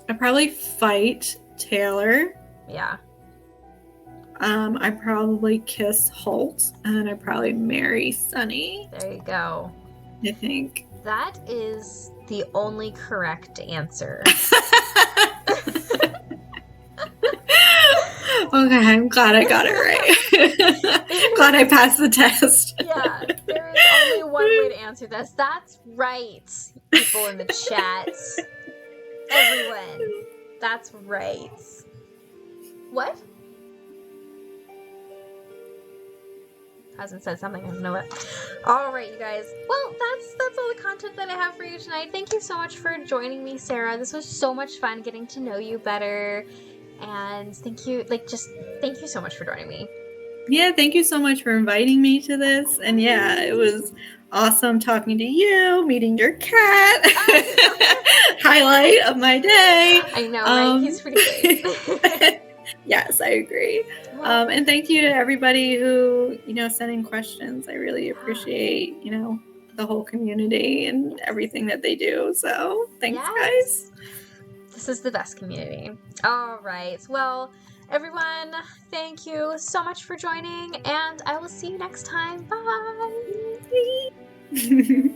I'd probably fight Taylor. Yeah. I'd probably kiss Holt, and then I'd probably marry Sunny. There you go. I think. That is the only correct answer. Okay, I'm glad I got it right. Glad I passed the test. Yeah, there is only one way to answer this. That's right, people in the chat. Everyone. That's right. What? Hasn't said something, I don't know what. Alright, you guys. Well, that's all the content that I have for you tonight. Thank you so much for joining me, Sarah. This was so much fun getting to know you better. And thank you so much for joining me. Yeah, thank you so much for inviting me to this. And yeah, it was awesome talking to you, meeting your cat. Highlight of my day. I know, right? He's pretty great. Yes, I agree. And thank you to everybody who, sent in questions. I really appreciate, the whole community and everything that they do. So thanks, guys. This is the best community. All right. Well, everyone, thank you so much for joining, and I will see you next time. Bye.